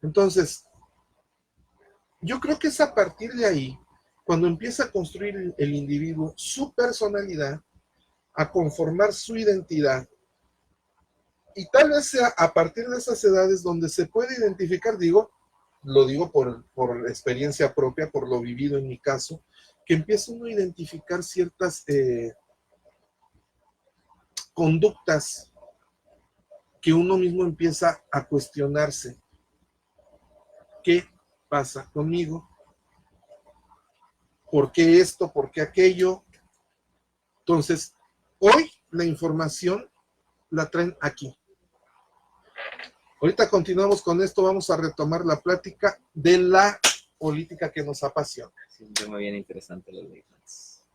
Entonces, yo creo que es a partir de ahí cuando empieza a construir el individuo su personalidad, a conformar su identidad, y tal vez sea a partir de esas edades donde se puede identificar, lo digo por experiencia propia, por lo vivido en mi caso, que empieza uno a identificar ciertas conductas que uno mismo empieza a cuestionarse. ¿Qué pasa conmigo? ¿Por qué esto? ¿Por qué aquello? Entonces, hoy la información la traen aquí. Ahorita continuamos con esto, vamos a retomar la plática de la política que nos apasiona. Sí, un tema bien interesante los Lakers.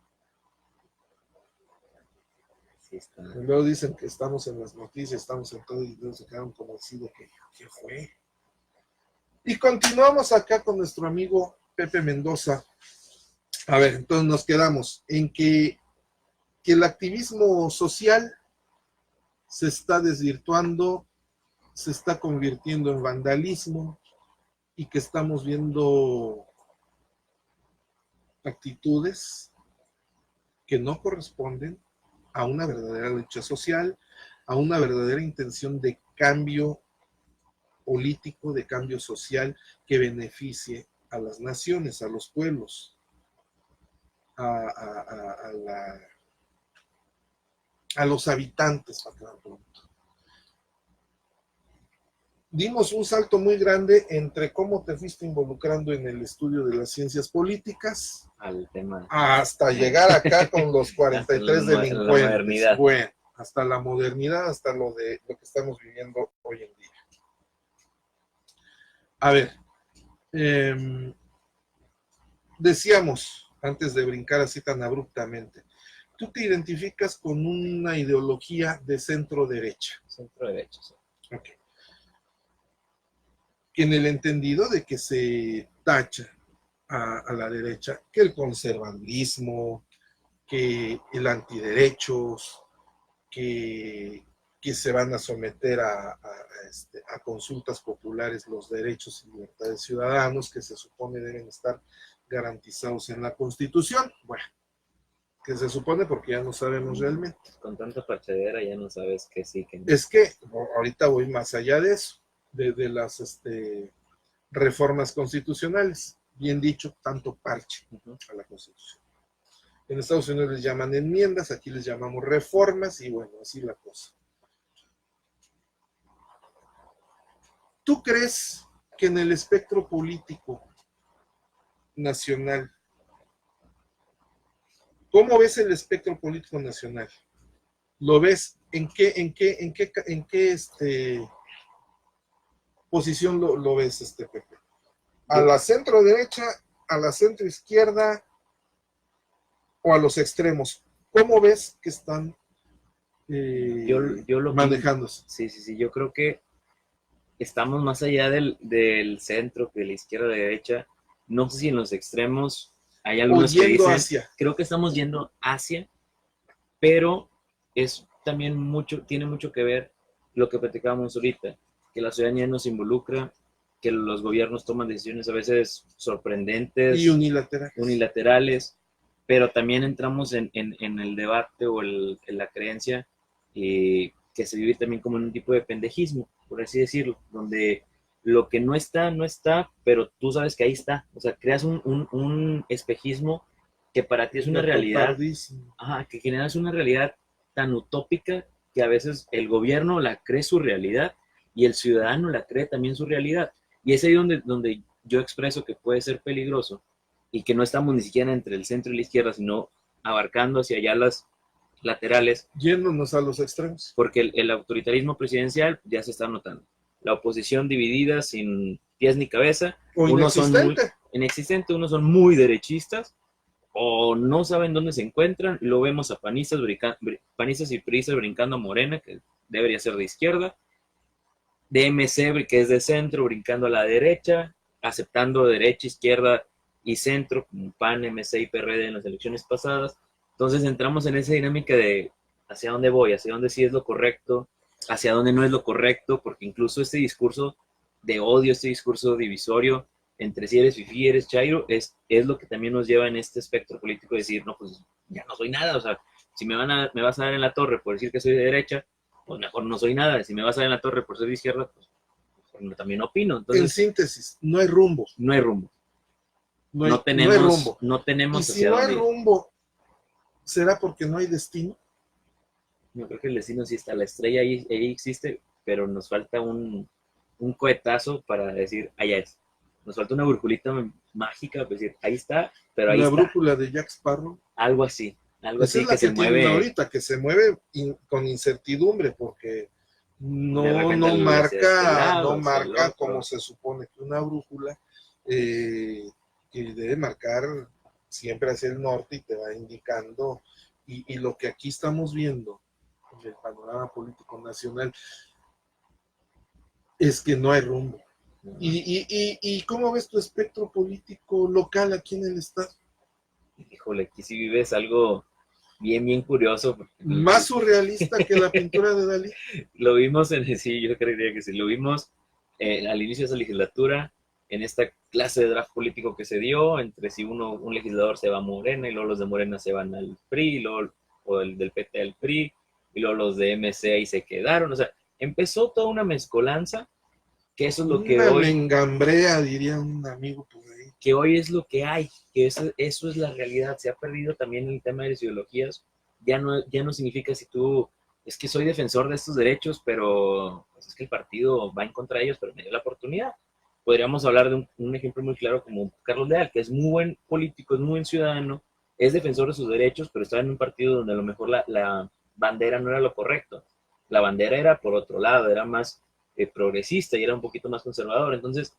Sí está. Y luego dicen que estamos en las noticias, estamos en todo, y luego se quedaron como así de que, ¿qué fue? Y continuamos acá con nuestro amigo Pepe Mendoza. A ver, entonces nos quedamos en que el activismo social se está desvirtuando, se está convirtiendo en vandalismo, y que estamos viendo actitudes que no corresponden a una verdadera lucha social, a una verdadera intención de cambio político, de cambio social que beneficie a las naciones, a los pueblos, a los habitantes, para quedar pronto. Dimos un salto muy grande entre cómo te fuiste involucrando en el estudio de las ciencias políticas al tema hasta llegar acá con los 43 delincuentes. La bueno, hasta la modernidad, hasta lo que estamos viviendo hoy en día. A ver, decíamos, antes de brincar así tan abruptamente, tú te identificas con una ideología de centro derecha. Centro derecha, sí. Ok. que en el entendido de que se tacha a la derecha que el conservadurismo, que el antiderechos, que se van a someter a consultas populares los derechos y libertades ciudadanos que se supone deben estar garantizados en la Constitución. Bueno, que se supone porque ya no sabemos realmente. Con tanta parchadera ya no sabes que sí, que no. Es que ahorita voy más allá de eso, de las reformas constitucionales. Bien dicho, tanto parche a la Constitución. En Estados Unidos les llaman enmiendas, aquí les llamamos reformas y bueno, así la cosa. ¿Tú crees que en el espectro político nacional, cómo ves el espectro político nacional? ¿Lo ves en qué posición lo ves, Pepe? ¿A la centro derecha, a la centro izquierda o a los extremos? ¿Cómo ves que están yo lo manejándose? Sí, yo creo que estamos más allá del centro que de la izquierda o de la derecha. No sé si en los extremos hay algunos que dicen, hacia. Creo que estamos yendo hacia, pero es también tiene mucho que ver lo que platicábamos ahorita, que la ciudadanía nos involucra, que los gobiernos toman decisiones a veces sorprendentes y unilaterales, pero también entramos en el debate o en la creencia que se vive también como en un tipo de pendejismo, por así decirlo, donde lo que no está, no está, pero tú sabes que ahí está. O sea, creas un espejismo que para ti es una realidad, que generas una realidad tan utópica que a veces el gobierno la cree su realidad y el ciudadano la cree también su realidad. Y es ahí donde yo expreso que puede ser peligroso y que no estamos ni siquiera entre el centro y la izquierda, sino abarcando hacia allá las laterales. Yéndonos a los extremos. Porque el autoritarismo presidencial ya se está notando. La oposición dividida sin pies ni cabeza. O inexistente. Unos son muy derechistas o no saben dónde se encuentran. Lo vemos a panistas y priistas brincando a Morena, que debería ser de izquierda. De MC, que es de centro, brincando a la derecha, aceptando derecha, izquierda y centro, como PAN, MC y PRD en las elecciones pasadas. Entonces entramos en esa dinámica de hacia dónde voy, hacia dónde sí es lo correcto, hacia dónde no es lo correcto, porque incluso este discurso de odio, este discurso divisorio entre si eres fifí, eres chairo, es lo que también nos lleva en este espectro político de decir, no, pues ya no soy nada. O sea, si me vas a dar en la torre por decir que soy de derecha, pues mejor no soy nada. Si me vas a dar en la torre por ser de izquierda, pues también opino. Entonces, en síntesis, no hay rumbo. No hay rumbo. No tenemos rumbo. No tenemos hacia dónde ir. Si no hay rumbo, ¿será porque no hay destino? Yo creo que el destino sí está, la estrella ahí existe, pero nos falta un cohetazo para decir, allá es. Nos falta una brújulita mágica para decir, ahí está, pero ahí está. La brújula de Jack Sparrow. Algo así es que se mueve. Ahorita, que se mueve con incertidumbre, porque no marca como se supone que una brújula que debe marcar siempre hacia el norte y te va indicando, y lo que aquí estamos viendo en el panorama político nacional es que no hay rumbo. ¿Y cómo ves tu espectro político local aquí en el estado? Híjole, aquí sí vives algo bien curioso. Más surrealista que la pintura de Dalí. Lo vimos sí, yo creería que sí, lo vimos al inicio de esa legislatura, en esta clase de draft político que se dio, entre si un legislador se va a Morena, y luego los de Morena se van al PRI, y luego, o el del PT al PRI, y luego los de MC ahí se quedaron. O sea, empezó toda una mezcolanza, que eso es lo que hoy... Una mengambrea, diría un amigo por ahí. Que hoy es lo que hay, que eso es la realidad. Se ha perdido también el tema de las ideologías. Ya no significa si tú, es que soy defensor de estos derechos, pero pues es que el partido va en contra de ellos, pero me dio la oportunidad. Podríamos hablar de un ejemplo muy claro como Carlos Leal, que es muy buen político, es muy buen ciudadano, es defensor de sus derechos, pero estaba en un partido donde a lo mejor la bandera no era lo correcto. La bandera era por otro lado, era más progresista y era un poquito más conservador. Entonces,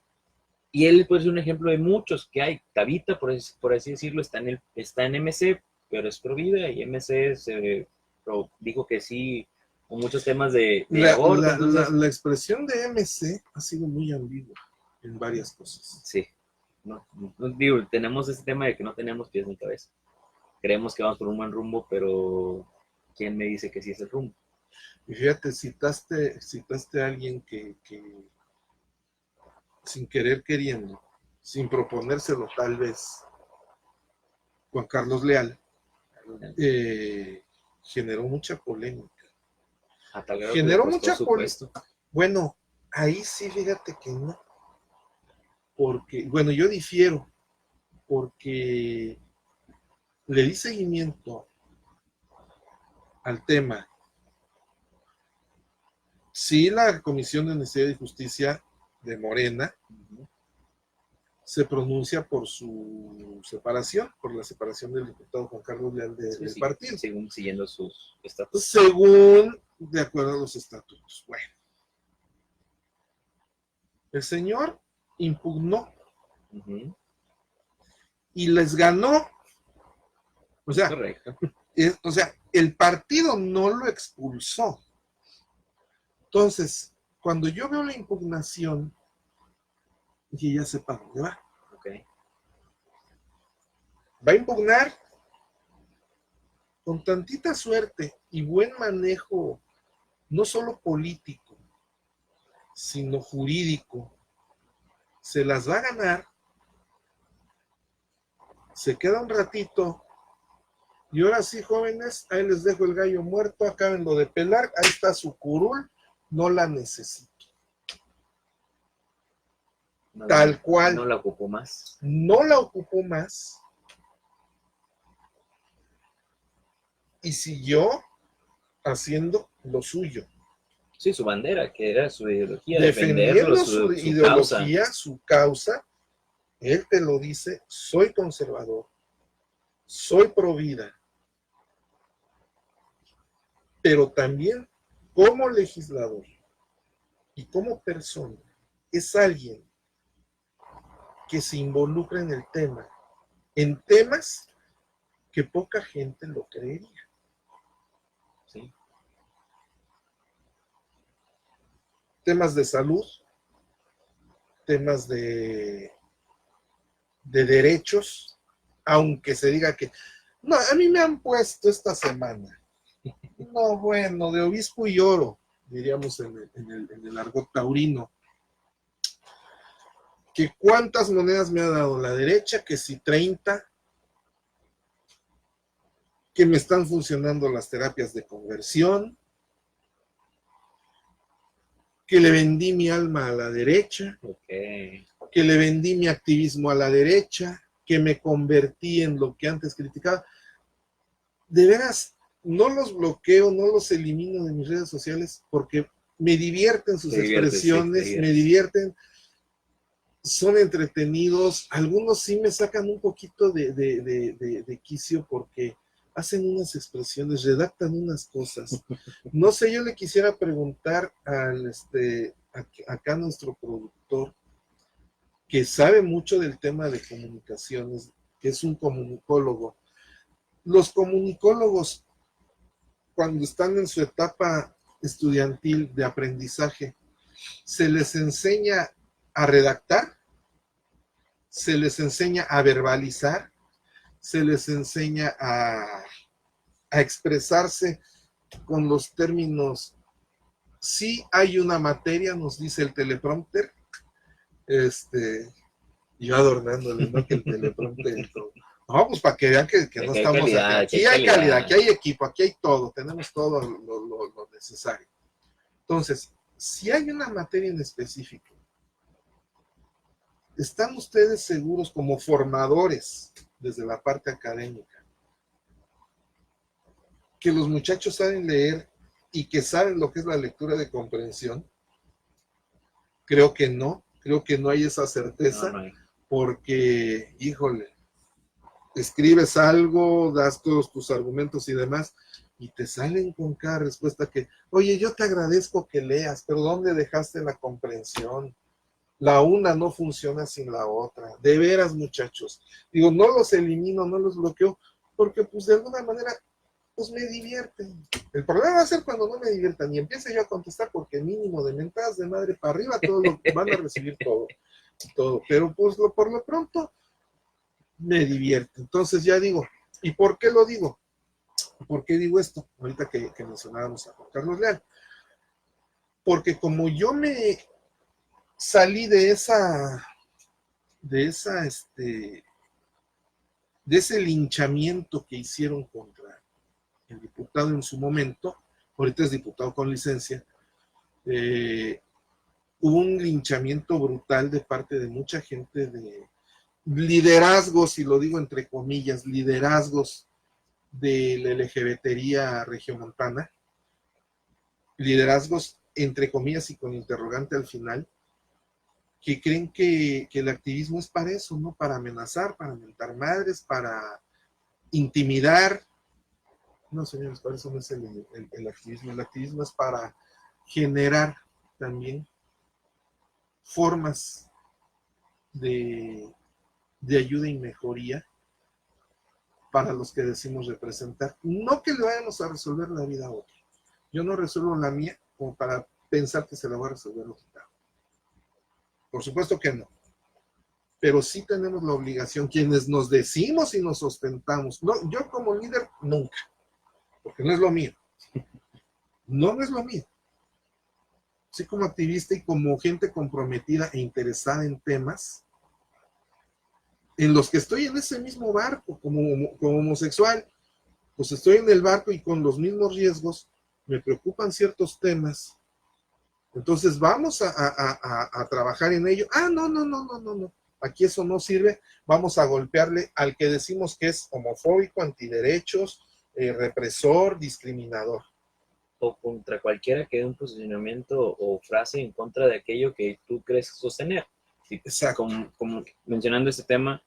y él puede ser un ejemplo de muchos que hay. Tabita, por así decirlo, está en MC, pero es pro vida, y MC dijo que sí, con muchos temas de aborto. La expresión de MC ha sido muy ambigua. en varias cosas. Sí. No, digo, tenemos ese tema de que no tenemos pies ni cabeza. Creemos que vamos por un buen rumbo, pero ¿quién me dice que sí es el rumbo? Y fíjate, citaste a alguien que sin querer queriendo, sin proponérselo tal vez, Juan Carlos Leal, generó mucha polémica. A tal grado que Generó le costó mucha su polémica. puesto. Bueno, ahí sí, fíjate que no. Porque, bueno, yo difiero, porque le di seguimiento al tema. Sí, la Comisión de Honestidad y Justicia de Morena se pronuncia por su separación, por la separación del diputado Juan Carlos Leal del Sí, partido. según siguiendo sus estatutos. Según, de acuerdo a los estatutos. Bueno, el señor impugnó y les ganó. O sea, correcto. El partido no lo expulsó. Entonces, cuando yo veo la impugnación, dije, ya sé para dónde va. Okay. Va a impugnar con tantita suerte y buen manejo, no solo político, sino jurídico. Se las va a ganar, se queda un ratito, y ahora sí, jóvenes, ahí les dejo el gallo muerto, acaben lo de pelar, ahí está su curul, no la necesito. No, Tal cual. No la ocupó más. No la ocupó más. Y siguió haciendo lo suyo. Sí, su bandera, que era su ideología. Defendiendo su ideología, causa. su causa. Él te lo dice, soy conservador, soy pro vida. Pero también como legislador y como persona, es alguien que se involucra en el tema, en temas que poca gente lo creería. Sí. Temas de salud, temas de derechos, aunque se diga que, no, a mí me han puesto esta semana, no, bueno, de obispo y oro, diríamos en el argot taurino, que cuántas monedas me ha dado la derecha, que si 30, que me están funcionando las terapias de conversión, que le vendí mi alma a la derecha, Okay. que le vendí mi activismo a la derecha, que me convertí en lo que antes criticaba. De veras, no los bloqueo, no los elimino de mis redes sociales porque me divierten sus expresiones, sí, me divierten, son entretenidos, algunos sí me sacan un poquito de quicio porque hacen unas expresiones, redactan unas cosas. No sé, yo le quisiera preguntar acá a nuestro productor, que sabe mucho del tema de comunicaciones, que es un comunicólogo. Los comunicólogos, cuando están en su etapa estudiantil de aprendizaje, se les enseña a redactar, se les enseña a verbalizar, se les enseña a expresarse con los términos. Sí hay una materia, nos dice el teleprompter, yo adornándole, ¿no? Que el teleprompter y todo. No, pues para que vean que no estamos calidad, aquí hay calidad, aquí hay equipo, aquí hay todo, tenemos todo lo necesario. Entonces, si hay una materia en específico, ¿están ustedes seguros como formadores desde la parte académica que los muchachos saben leer y que saben lo que es la lectura de comprensión? Creo que no hay esa certeza, no hay. Porque, híjole, escribes algo, das todos tus argumentos y demás, y te salen con cada respuesta que, oye, yo te agradezco que leas, pero ¿dónde dejaste la comprensión? La una no funciona sin la otra. De veras, muchachos. Digo, no los elimino, no los bloqueo, porque pues de alguna manera, pues me divierten. El problema va a ser cuando no me diviertan y empiece yo a contestar, porque mínimo de mentadas de madre para arriba, todo lo van a recibir todo. todo, pero pues por lo pronto me divierte. Entonces ya digo, ¿y por qué lo digo? ¿Por qué digo esto? Ahorita que mencionábamos a Juan Carlos Leal. Porque como yo me salí de ese linchamiento que hicieron contra el diputado en su momento, ahorita es diputado con licencia, hubo un linchamiento brutal de parte de mucha gente, de liderazgos, y lo digo entre comillas, liderazgos de la LGBTería regiomontana, liderazgos entre comillas y con interrogante al final, que creen que el activismo es para eso, ¿no? Para amenazar, para mentar madres, para intimidar. No, señores, para eso no es el activismo. El activismo es para generar también formas de ayuda y mejoría para los que decimos representar. No que le vayamos a resolver la vida a otro. Yo no resuelvo la mía como para pensar que se la va a resolver otro. Por supuesto que no. Pero sí tenemos la obligación, quienes nos decimos y nos ostentamos. No, yo como líder, nunca. Porque no es lo mío. No es lo mío. Sí, como activista y como gente comprometida e interesada en temas en los que estoy en ese mismo barco, como homosexual, pues estoy en el barco y con los mismos riesgos, me preocupan ciertos temas. Entonces vamos a trabajar en ello. No. Aquí eso no sirve. Vamos a golpearle al que decimos que es homofóbico, antiderechos, represor, discriminador. O contra cualquiera que dé un posicionamiento o frase en contra de aquello que tú crees sostener. Si, exacto. Como mencionando este tema,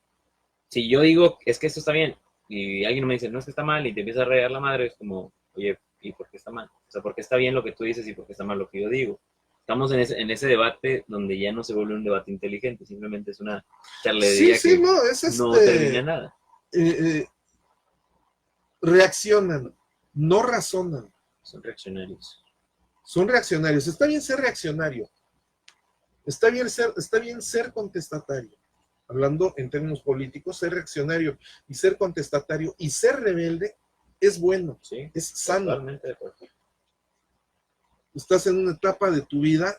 si yo digo, es que esto está bien, y alguien me dice, no, es que está mal, y te empieza a rayar la madre, es como, oye, ¿y por qué está mal? O sea, ¿por qué está bien lo que tú dices y por qué está mal lo que yo digo? Estamos en ese debate donde ya no se vuelve un debate inteligente, simplemente es una charlería que no termina nada. Reaccionan, no razonan. Son reaccionarios. Son reaccionarios. Está bien ser reaccionario. Está bien ser contestatario. Hablando en términos políticos, ser reaccionario y ser contestatario y ser rebelde es bueno, sí, es sano. Totalmente de acuerdo. Estás en una etapa de tu vida,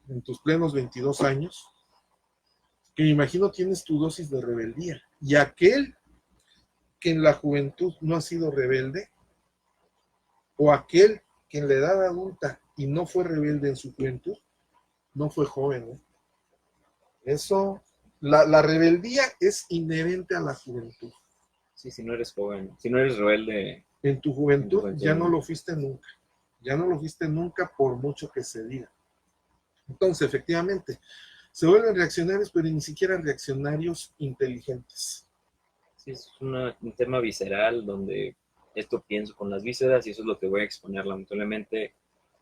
en tus plenos 22 años, que me imagino tienes tu dosis de rebeldía. Y aquel que en la juventud no ha sido rebelde, o aquel que en la edad adulta y no fue rebelde en su juventud, no fue joven, ¿eh? Eso, la rebeldía es inherente a la juventud. Sí, si no eres joven, si no eres rebelde. En tu juventud ya no lo fuiste nunca. Ya no lo fuiste nunca por mucho que se diga. Entonces, efectivamente, se vuelven reaccionarios, pero ni siquiera reaccionarios inteligentes. Sí, es un tema visceral donde esto pienso con las vísceras y eso es lo que voy a exponer. Lamentablemente,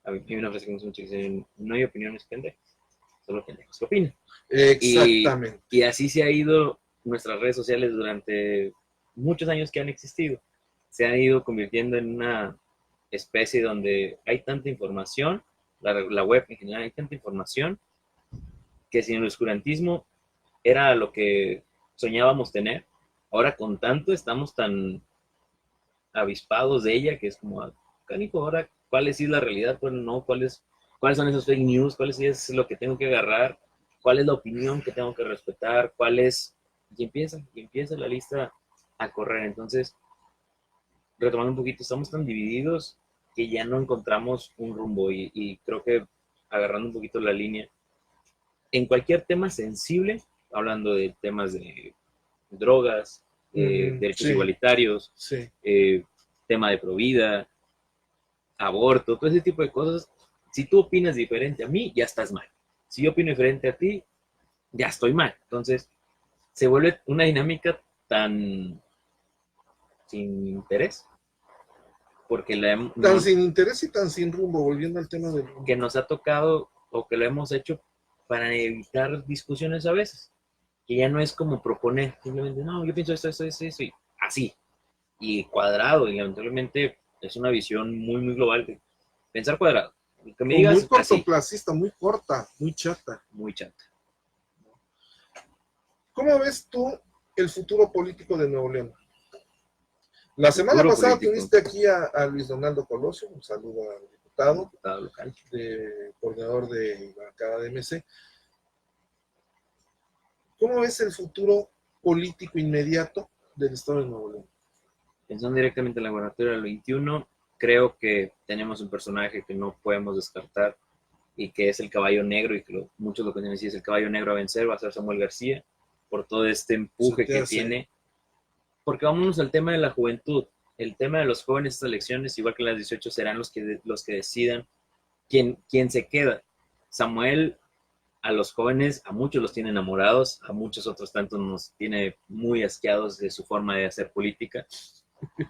hay una frase que me gusta mucho que dice, no hay opiniones pendejas, solo pendejos que opinan. Exactamente. Y así se ha ido nuestras redes sociales durante muchos años que han existido. Se han ido convirtiendo en una especie donde hay tanta información, la web en general, hay tanta información, que si en el oscurantismo era lo que soñábamos tener, ahora con tanto estamos tan avispados de ella que es como, canijo, ahora cuál es la realidad, cuál no, cuáles son esos fake news, cuál es lo que tengo que agarrar, cuál es la opinión que tengo que respetar, cuál es, y empieza la lista a correr. Entonces, retomando un poquito, estamos tan divididos que ya no encontramos un rumbo y creo que agarrando un poquito la línea, en cualquier tema sensible, hablando de temas de drogas, derechos igualitarios, tema de provida, aborto, todo ese tipo de cosas, si tú opinas diferente a mí, ya estás mal. Si yo opino diferente a ti, ya estoy mal. Entonces, se vuelve una dinámica tan sin interés. Porque tan sin interés y tan sin rumbo, volviendo al tema del rumbo. Que nos ha tocado o que lo hemos hecho para evitar discusiones a veces. Que ya no es como proponer, simplemente, no, yo pienso esto, y así. Y cuadrado, y lamentablemente es una visión muy, muy global de pensar cuadrado. Que me digas, muy cortoplacista, muy corta, muy chata. Muy chata. ¿Cómo ves tú el futuro político de Nuevo León? La semana pasada tuviste aquí a Luis Donaldo Colosio, un saludo al diputado local, coordinador de la bancada de MC. ¿Cómo ves el futuro político inmediato del estado de Nuevo León? Pensando directamente en la gubernatura del 21, creo que tenemos un personaje que no podemos descartar y que es el caballo negro, y que muchos lo conocen así, es el caballo negro a vencer, va a ser Samuel García, por todo este empuje que tiene. Porque vámonos al tema de la juventud. El tema de los jóvenes, estas elecciones, igual que las 18, serán los que decidan quién se queda. Samuel, a los jóvenes, a muchos los tiene enamorados, a muchos otros tantos nos tiene muy asqueados de su forma de hacer política.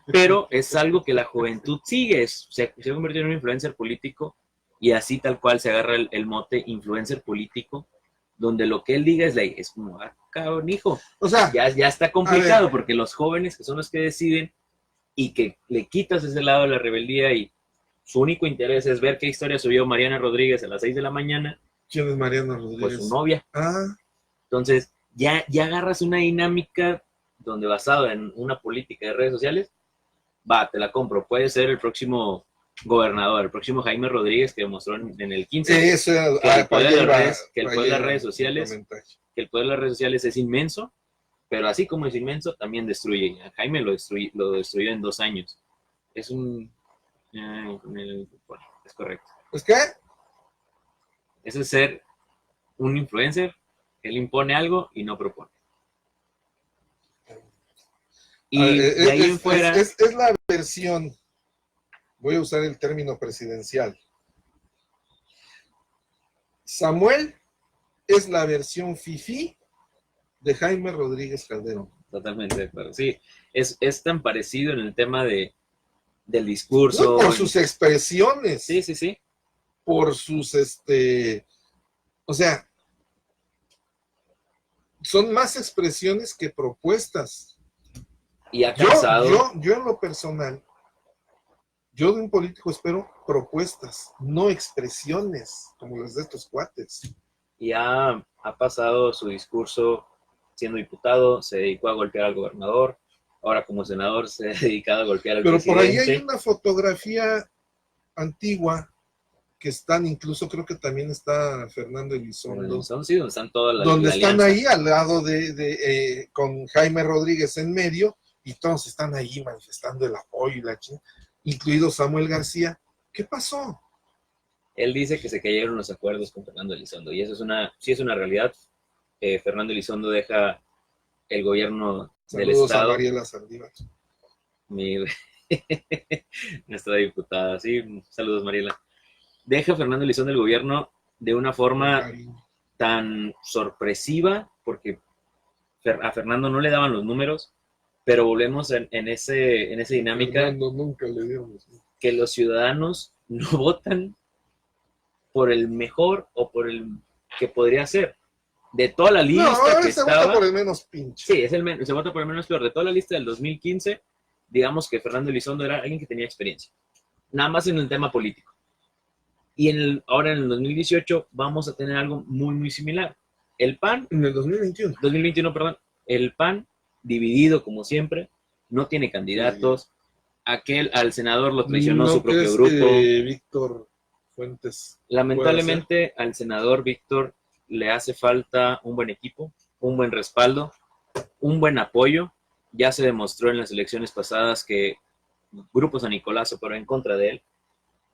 Pero es algo que la juventud sigue, se ha convertido en un influencer político, y así tal cual se agarra el mote influencer político, donde lo que él diga es ley. Es como, cabrón, hijo. O sea, ya está complicado, porque los jóvenes, que son los que deciden, y que le quitas ese lado de la rebeldía, y su único interés es ver qué historia subió Mariana Rodríguez a las 6 de la mañana. ¿Quién es Mariana Rodríguez? Pues su novia. Ah. Entonces, ya agarras una dinámica donde, basado en una política de redes sociales, te la compro. Puede ser el próximo gobernador, el próximo Jaime Rodríguez, que demostró en el 15 que el poder de las redes sociales es inmenso, pero así como es inmenso, también destruye. A Jaime lo destruyó en 2 años. Es un... es correcto. ¿Es qué? Eso es ser un influencer. Él impone algo y no propone. Y de ahí en fuera... Es la versión... Voy a usar el término presidencial. Samuel es la versión fifí de Jaime Rodríguez Calderón. Totalmente de acuerdo. Sí, es tan parecido en el tema del discurso. No, por sus expresiones. Sí. Por sus, o sea, son más expresiones que propuestas. Y ha cansado. Yo en lo personal, yo de un político espero propuestas, no expresiones como las de estos cuates. Y ha pasado su discurso siendo diputado, se dedicó a golpear al gobernador, ahora como senador se ha dedicado a golpear al presidente. Pero por ahí hay una fotografía antigua que están, incluso creo que también está Fernando Elizondo. Sí, donde están todas las donde están ahí al lado con Jaime Rodríguez en medio, y todos están ahí manifestando el apoyo y la chingada, incluido Samuel García. ¿Qué pasó? Él dice que se cayeron los acuerdos con Fernando Elizondo, y eso es una realidad. Fernando Elizondo deja el gobierno del estado. Saludos a Mariela Saldívar. Nuestra diputada, sí, saludos Mariela. Deja Fernando Elizondo el gobierno de una forma tan sorpresiva, porque a Fernando no le daban los números, pero volvemos en esa dinámica. Fernando nunca le dio que los ciudadanos no votan por el mejor o por el que podría ser. De toda la lista que estaba... vota por el menos pinche. Sí, se vota por el menos peor. De toda la lista del 2015, digamos que Fernando Elizondo era alguien que tenía experiencia. Nada más en el tema político. Y ahora en el 2018 vamos a tener algo muy, muy similar. El PAN... En el 2021. 2021, perdón. El PAN, dividido como siempre, no tiene candidatos. Al senador lo traicionó su propio grupo. Víctor Fuentes. Lamentablemente al senador Víctor le hace falta un buen equipo, un buen respaldo, un buen apoyo. Ya se demostró en las elecciones pasadas que Grupo San Nicolás se paró en contra de él.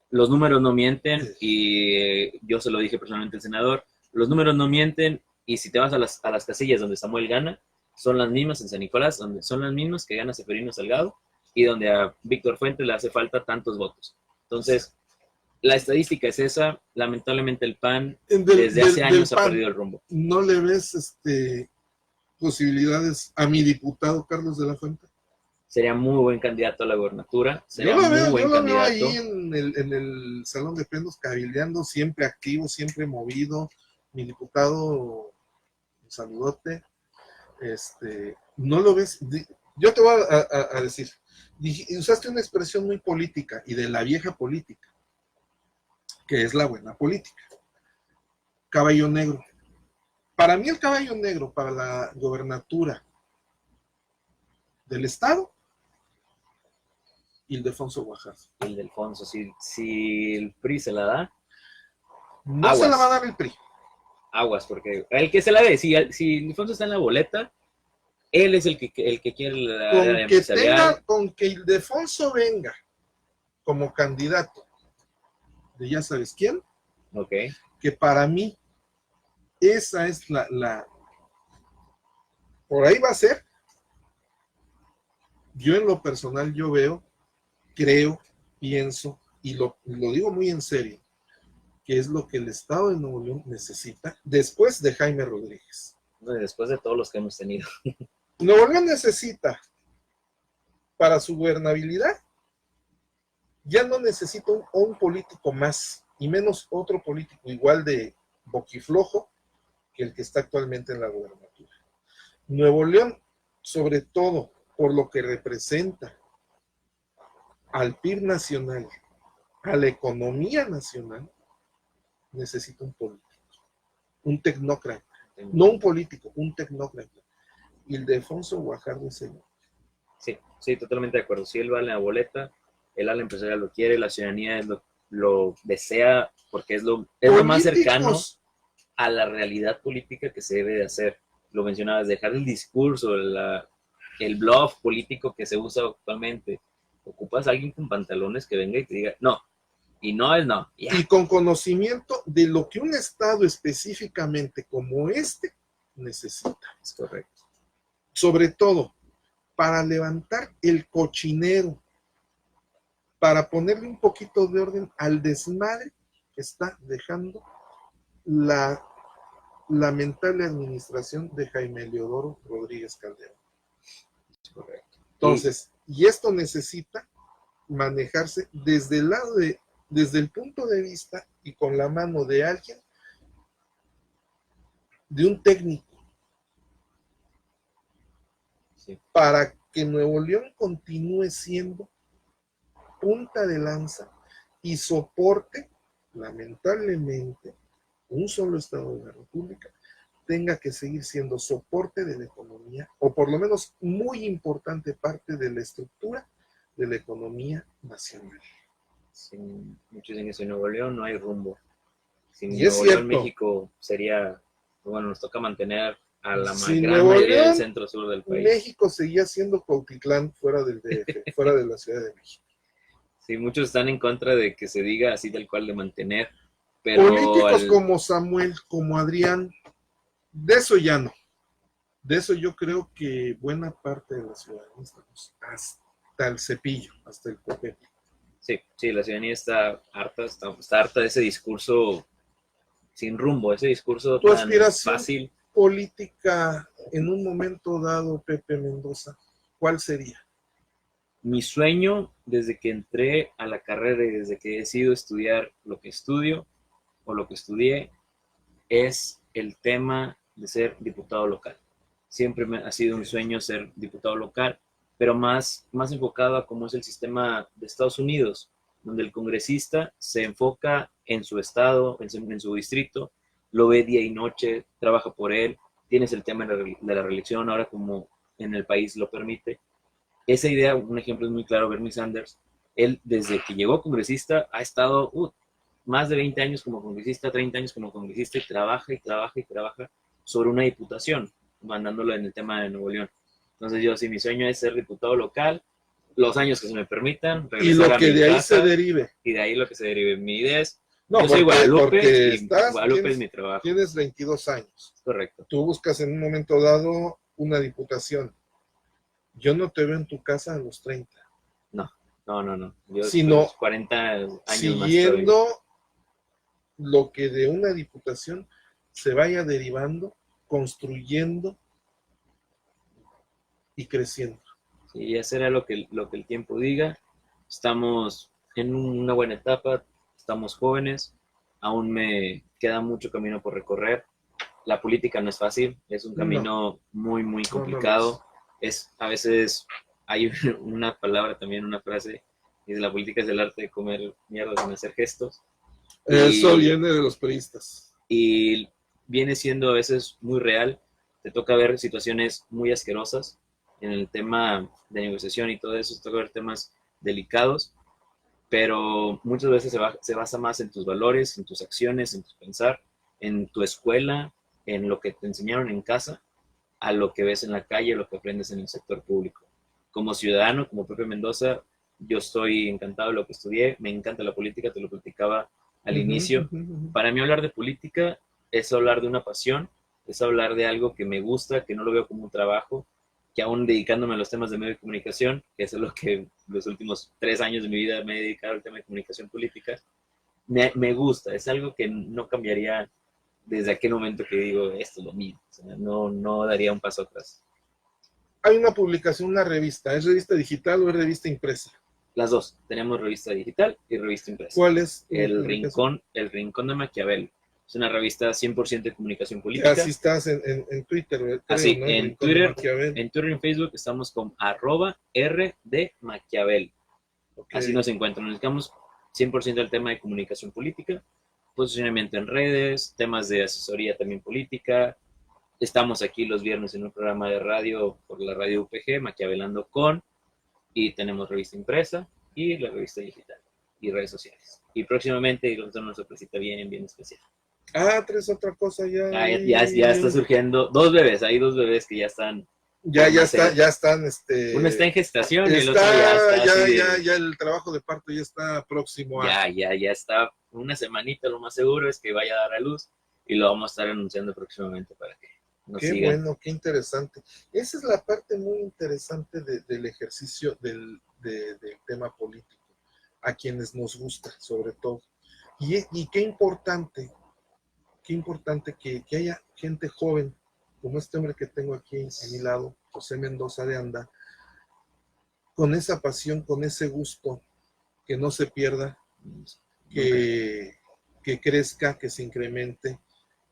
Los números no mienten, y yo se lo dije personalmente al senador, los números no mienten, y si te vas a las casillas donde Samuel gana, son las mismas en San Nicolás, donde son las mismas que gana Seferino Salgado, y donde a Víctor Fuentes le hace falta tantos votos. Entonces, la estadística es esa. Lamentablemente el PAN desde hace años ha perdido el rumbo. ¿No le ves posibilidades a mi diputado Carlos de la Fuente? Sería muy buen candidato a la gobernatura. Sería yo lo candidato. veo ahí en el Salón de Plenos cabildeando, siempre activo, siempre movido. Mi diputado, un saludote. ¿No lo ves? Yo te voy a decir, usaste una expresión muy política y de la vieja política, que es la buena política. Caballo negro. Para mí el caballo negro para la gobernatura del estado, Ildefonso Guajardo. Ildefonso, si el PRI se la da, No aguas. se la va a dar el PRI. Aguas, porque el que se la dé, si Ildefonso está en la boleta, él es el que quiere la empresarial. Con que Ildefonso venga como candidato de ya sabes quién, Okay. que para mí esa es por ahí va a ser. Yo en lo personal yo veo, creo, pienso, y lo digo muy en serio, que es lo que el Estado de Nuevo León necesita después de Jaime Rodríguez. Después de todos los que hemos tenido. Nuevo León necesita, para su gobernabilidad, ya no necesita un político más, y menos otro político igual de boquiflojo que el que está actualmente en la gobernatura. Nuevo León, sobre todo por lo que representa al PIB nacional, a la economía nacional, necesita un político, un tecnócrata, no un político, un tecnócrata. Ildefonso Guajardo es el... Sí, totalmente de acuerdo. Si él va a la boleta, él a la empresarial lo quiere, la ciudadanía lo desea, porque es lo más cercano a la realidad política que se debe de hacer. Lo mencionabas, dejar el discurso, el bluff político que se usa actualmente. Ocupas a alguien con pantalones que venga y te diga, no, y no es no. Ya. Y con conocimiento de lo que un Estado específicamente como este necesita. Es correcto. Sobre todo, para levantar el cochinero, para ponerle un poquito de orden al desmadre que está dejando la lamentable administración de Jaime Leodoro Rodríguez Calderón. Es correcto. Entonces, y esto necesita manejarse desde el punto de vista y con la mano de alguien, de un técnico, sí, para que Nuevo León continúe siendo punta de lanza y soporte, lamentablemente, un solo estado de la República tenga que seguir siendo soporte de la economía, o por lo menos muy importante parte de la estructura de la economía nacional. Muchos dicen que sin Nuevo León no hay rumbo. Sin Y es Nuevo León, cierto. México sería, bueno, nos toca mantener a la Sin gran Nuevo mayoría León, del centro-sur del país. México seguía siendo Cuautitlán fuera del DF, fuera de la Ciudad de México. Sí, muchos están en contra de que se diga así tal cual de mantener, pero políticos como Samuel, como Adrián, de eso ya no. De eso yo creo que buena parte de la ciudadanía estamos hasta el cepillo, hasta el copete. Sí, la ciudadanía está harta de ese discurso sin rumbo, ese discurso Tu tan aspiración fácil. política en un momento dado, Pepe Mendoza, ¿cuál sería? Mi sueño desde que entré a la carrera y desde que he decidido estudiar lo que estudio o lo que estudié es el tema de ser diputado local. Siempre me ha sido un sueño ser diputado local, pero más enfocado a cómo es el sistema de Estados Unidos, donde el congresista se enfoca en su estado, en su distrito, lo ve día y noche, trabaja por él, tienes el tema de la reelección, ahora como en el país lo permite. Esa idea, un ejemplo es muy claro, Bernie Sanders, él desde que llegó congresista ha estado más de 20 años como congresista, 30 años como congresista y trabaja sobre una diputación, mandándolo en el tema de Nuevo León. Entonces yo, si mi sueño es ser diputado local, los años que se me permitan, regresar y lo que de ahí se derive. Y de ahí lo que se derive. Mi idea es, yo soy Guadalupe y Guadalupe es mi trabajo. Tienes 22 años. Correcto. Tú buscas en un momento dado una diputación. Yo no te veo en tu casa a los 30. No. Yo sino 40 años siguiendo más lo que de una diputación se vaya derivando, construyendo y creciendo. Sí, ya será lo que el tiempo diga. Estamos en una buena etapa, estamos jóvenes, aún me queda mucho camino por recorrer. La política no es fácil, es un camino muy, muy complicado. A veces hay una palabra también, una frase, y la política es el arte de comer mierda sin hacer gestos. Eso viene de los priistas. Y viene siendo a veces muy real. Te toca ver situaciones muy asquerosas en el tema de negociación y todo eso, te toca ver temas delicados, pero muchas veces se basa más en tus valores, en tus acciones, en tu pensar, en tu escuela, en lo que te enseñaron en casa, a lo que ves en la calle, lo que aprendes en el sector público. Como ciudadano, como Pepe Mendoza, yo estoy encantado de lo que estudié, me encanta la política, te lo platicaba al inicio. Para mí hablar de política es hablar de una pasión, es hablar de algo que me gusta, que no lo veo como un trabajo, que aún dedicándome a los temas de medio de comunicación, que eso es lo que los últimos 3 años de mi vida me he dedicado al tema de comunicación política, me gusta, es algo que no cambiaría desde aquel momento que digo, esto es lo mío, o sea, no daría un paso atrás. Hay una publicación, una revista, ¿es revista digital o es revista impresa? Las dos, tenemos revista digital y revista impresa. ¿Cuál es? El Rincón de Maquiavelo. Es una revista 100% de comunicación política. Así estás en Twitter, creo, así, ¿no? en Twitter y en Facebook estamos con @RDMaquiavelo. Okay. Así nos encuentran. Nos dedicamos 100% al tema de comunicación política, posicionamiento en redes, temas de asesoría también política. Estamos aquí los viernes en un programa de radio por la radio UPG, Maquiavelando con, y tenemos revista impresa y la revista digital y redes sociales. Y próximamente vamos a tener una sorpresita bien especial. Traes otra cosa ya. Ya está surgiendo hay dos bebés que ya están. Ya están. Uno está en gestación y el otro ya el trabajo de parto ya está próximo a. Ya está. Una semanita, lo más seguro es que vaya a dar a luz y lo vamos a estar anunciando próximamente para que nos sigan. Bueno, qué interesante. Esa es la parte muy interesante del ejercicio del tema político, a quienes nos gusta, sobre todo. Y qué importante que haya gente joven, como este hombre que tengo aquí a mi lado, José Mendoza de Anda, con esa pasión, con ese gusto, que no se pierda, que crezca, que se incremente,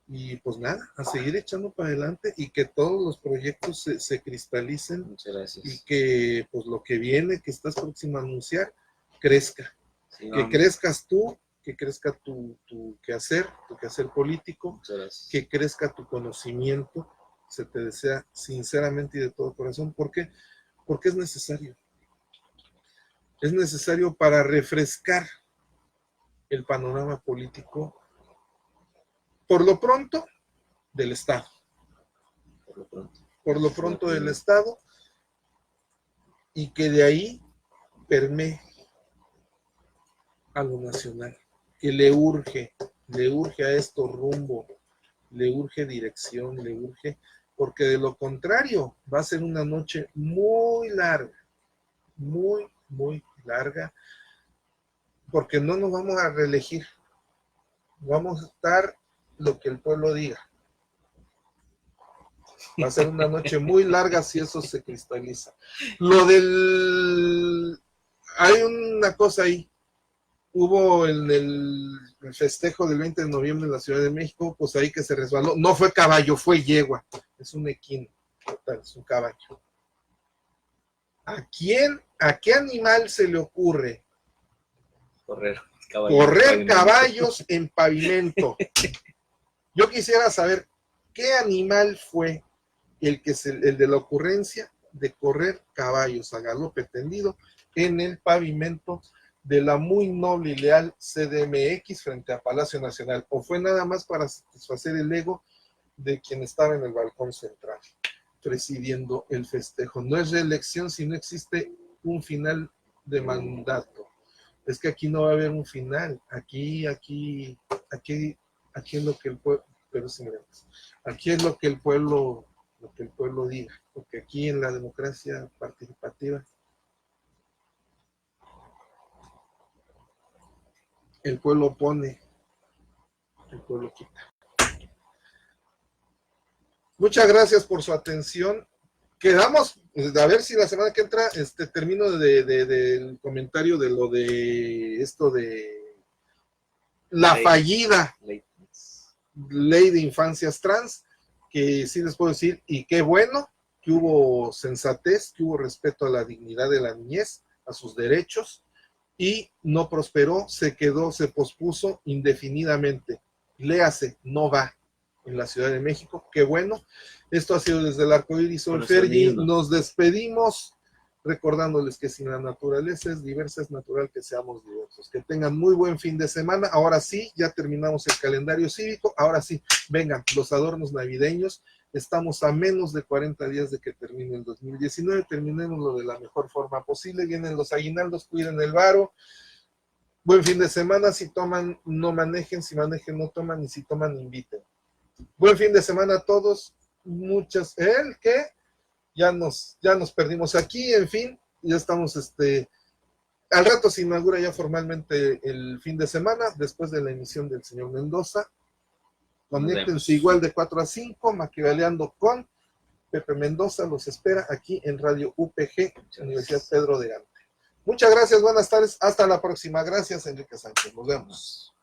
y pues nada, a seguir echando para adelante y que todos los proyectos se cristalicen. Muchas gracias. Y que pues lo que viene, que estás próximo a anunciar, crezca. Sí, que crezcas tú, que crezca tu quehacer político, que crezca tu conocimiento. Se te desea sinceramente y de todo corazón. ¿Por qué? Porque es necesario. Es necesario para refrescar el panorama político, por lo pronto, del Estado. Por lo pronto del Estado, y que de ahí permee a lo nacional, que le urge a esto rumbo, le urge dirección, le urge, porque de lo contrario va a ser una noche muy larga, muy larga, porque no nos vamos a reelegir, vamos a estar lo que el pueblo diga. Va a ser una noche muy larga si eso se cristaliza. Hay una cosa ahí. Hubo el festejo del 20 de noviembre en la Ciudad de México, pues ahí que se resbaló. No fue caballo, fue yegua. Es un equino, total, es un caballo. ¿A qué animal se le ocurre correr caballos en pavimento? Yo quisiera saber qué animal fue el de la ocurrencia de correr caballos a galope tendido en el pavimento de la muy noble y leal CDMX frente a Palacio Nacional, o fue nada más para satisfacer el ego de quien estaba en el balcón central presidiendo el festejo. No es reelección si no existe un final de mandato. Es que aquí no va a haber un final. Aquí es lo que el pueblo, aquí es lo que el pueblo diga, porque aquí en la democracia participativa el pueblo pone, el pueblo quita. Muchas gracias por su atención. Quedamos, a ver si la semana que entra termino del comentario de lo de esto de la fallida ley de infancias trans, que sí les puedo decir, y qué bueno, que hubo sensatez, que hubo respeto a la dignidad de la niñez, a sus derechos, y no prosperó, se pospuso indefinidamente. Léase, no va. en la Ciudad de México. Qué bueno. Esto ha sido desde el Arcoíris. Soy Con Fergie. sonido. Nos despedimos recordándoles que si la naturaleza es diversa, es natural que seamos diversos. Que tengan muy buen fin de semana. Ahora sí, ya terminamos el calendario cívico. Ahora sí, vengan los adornos navideños. Estamos a menos de 40 días de que termine el 2019. Terminémoslo de la mejor forma posible. Vienen los aguinaldos, cuiden el varo. Buen fin de semana. Si toman, no manejen. Si manejen, no toman. Y si toman, inviten. Buen fin de semana a todos. Muchas. Ya nos perdimos aquí. En fin, ya estamos. Al rato se inaugura ya formalmente el fin de semana, después de la emisión del señor Mendoza. Conéctense igual de 4 a 5, Maquiaveleando con Pepe Mendoza. Los espera aquí en Radio UPG, Universidad Pedro de Gante. Muchas gracias, buenas tardes, hasta la próxima. Gracias, Enrique Sánchez. Nos vemos.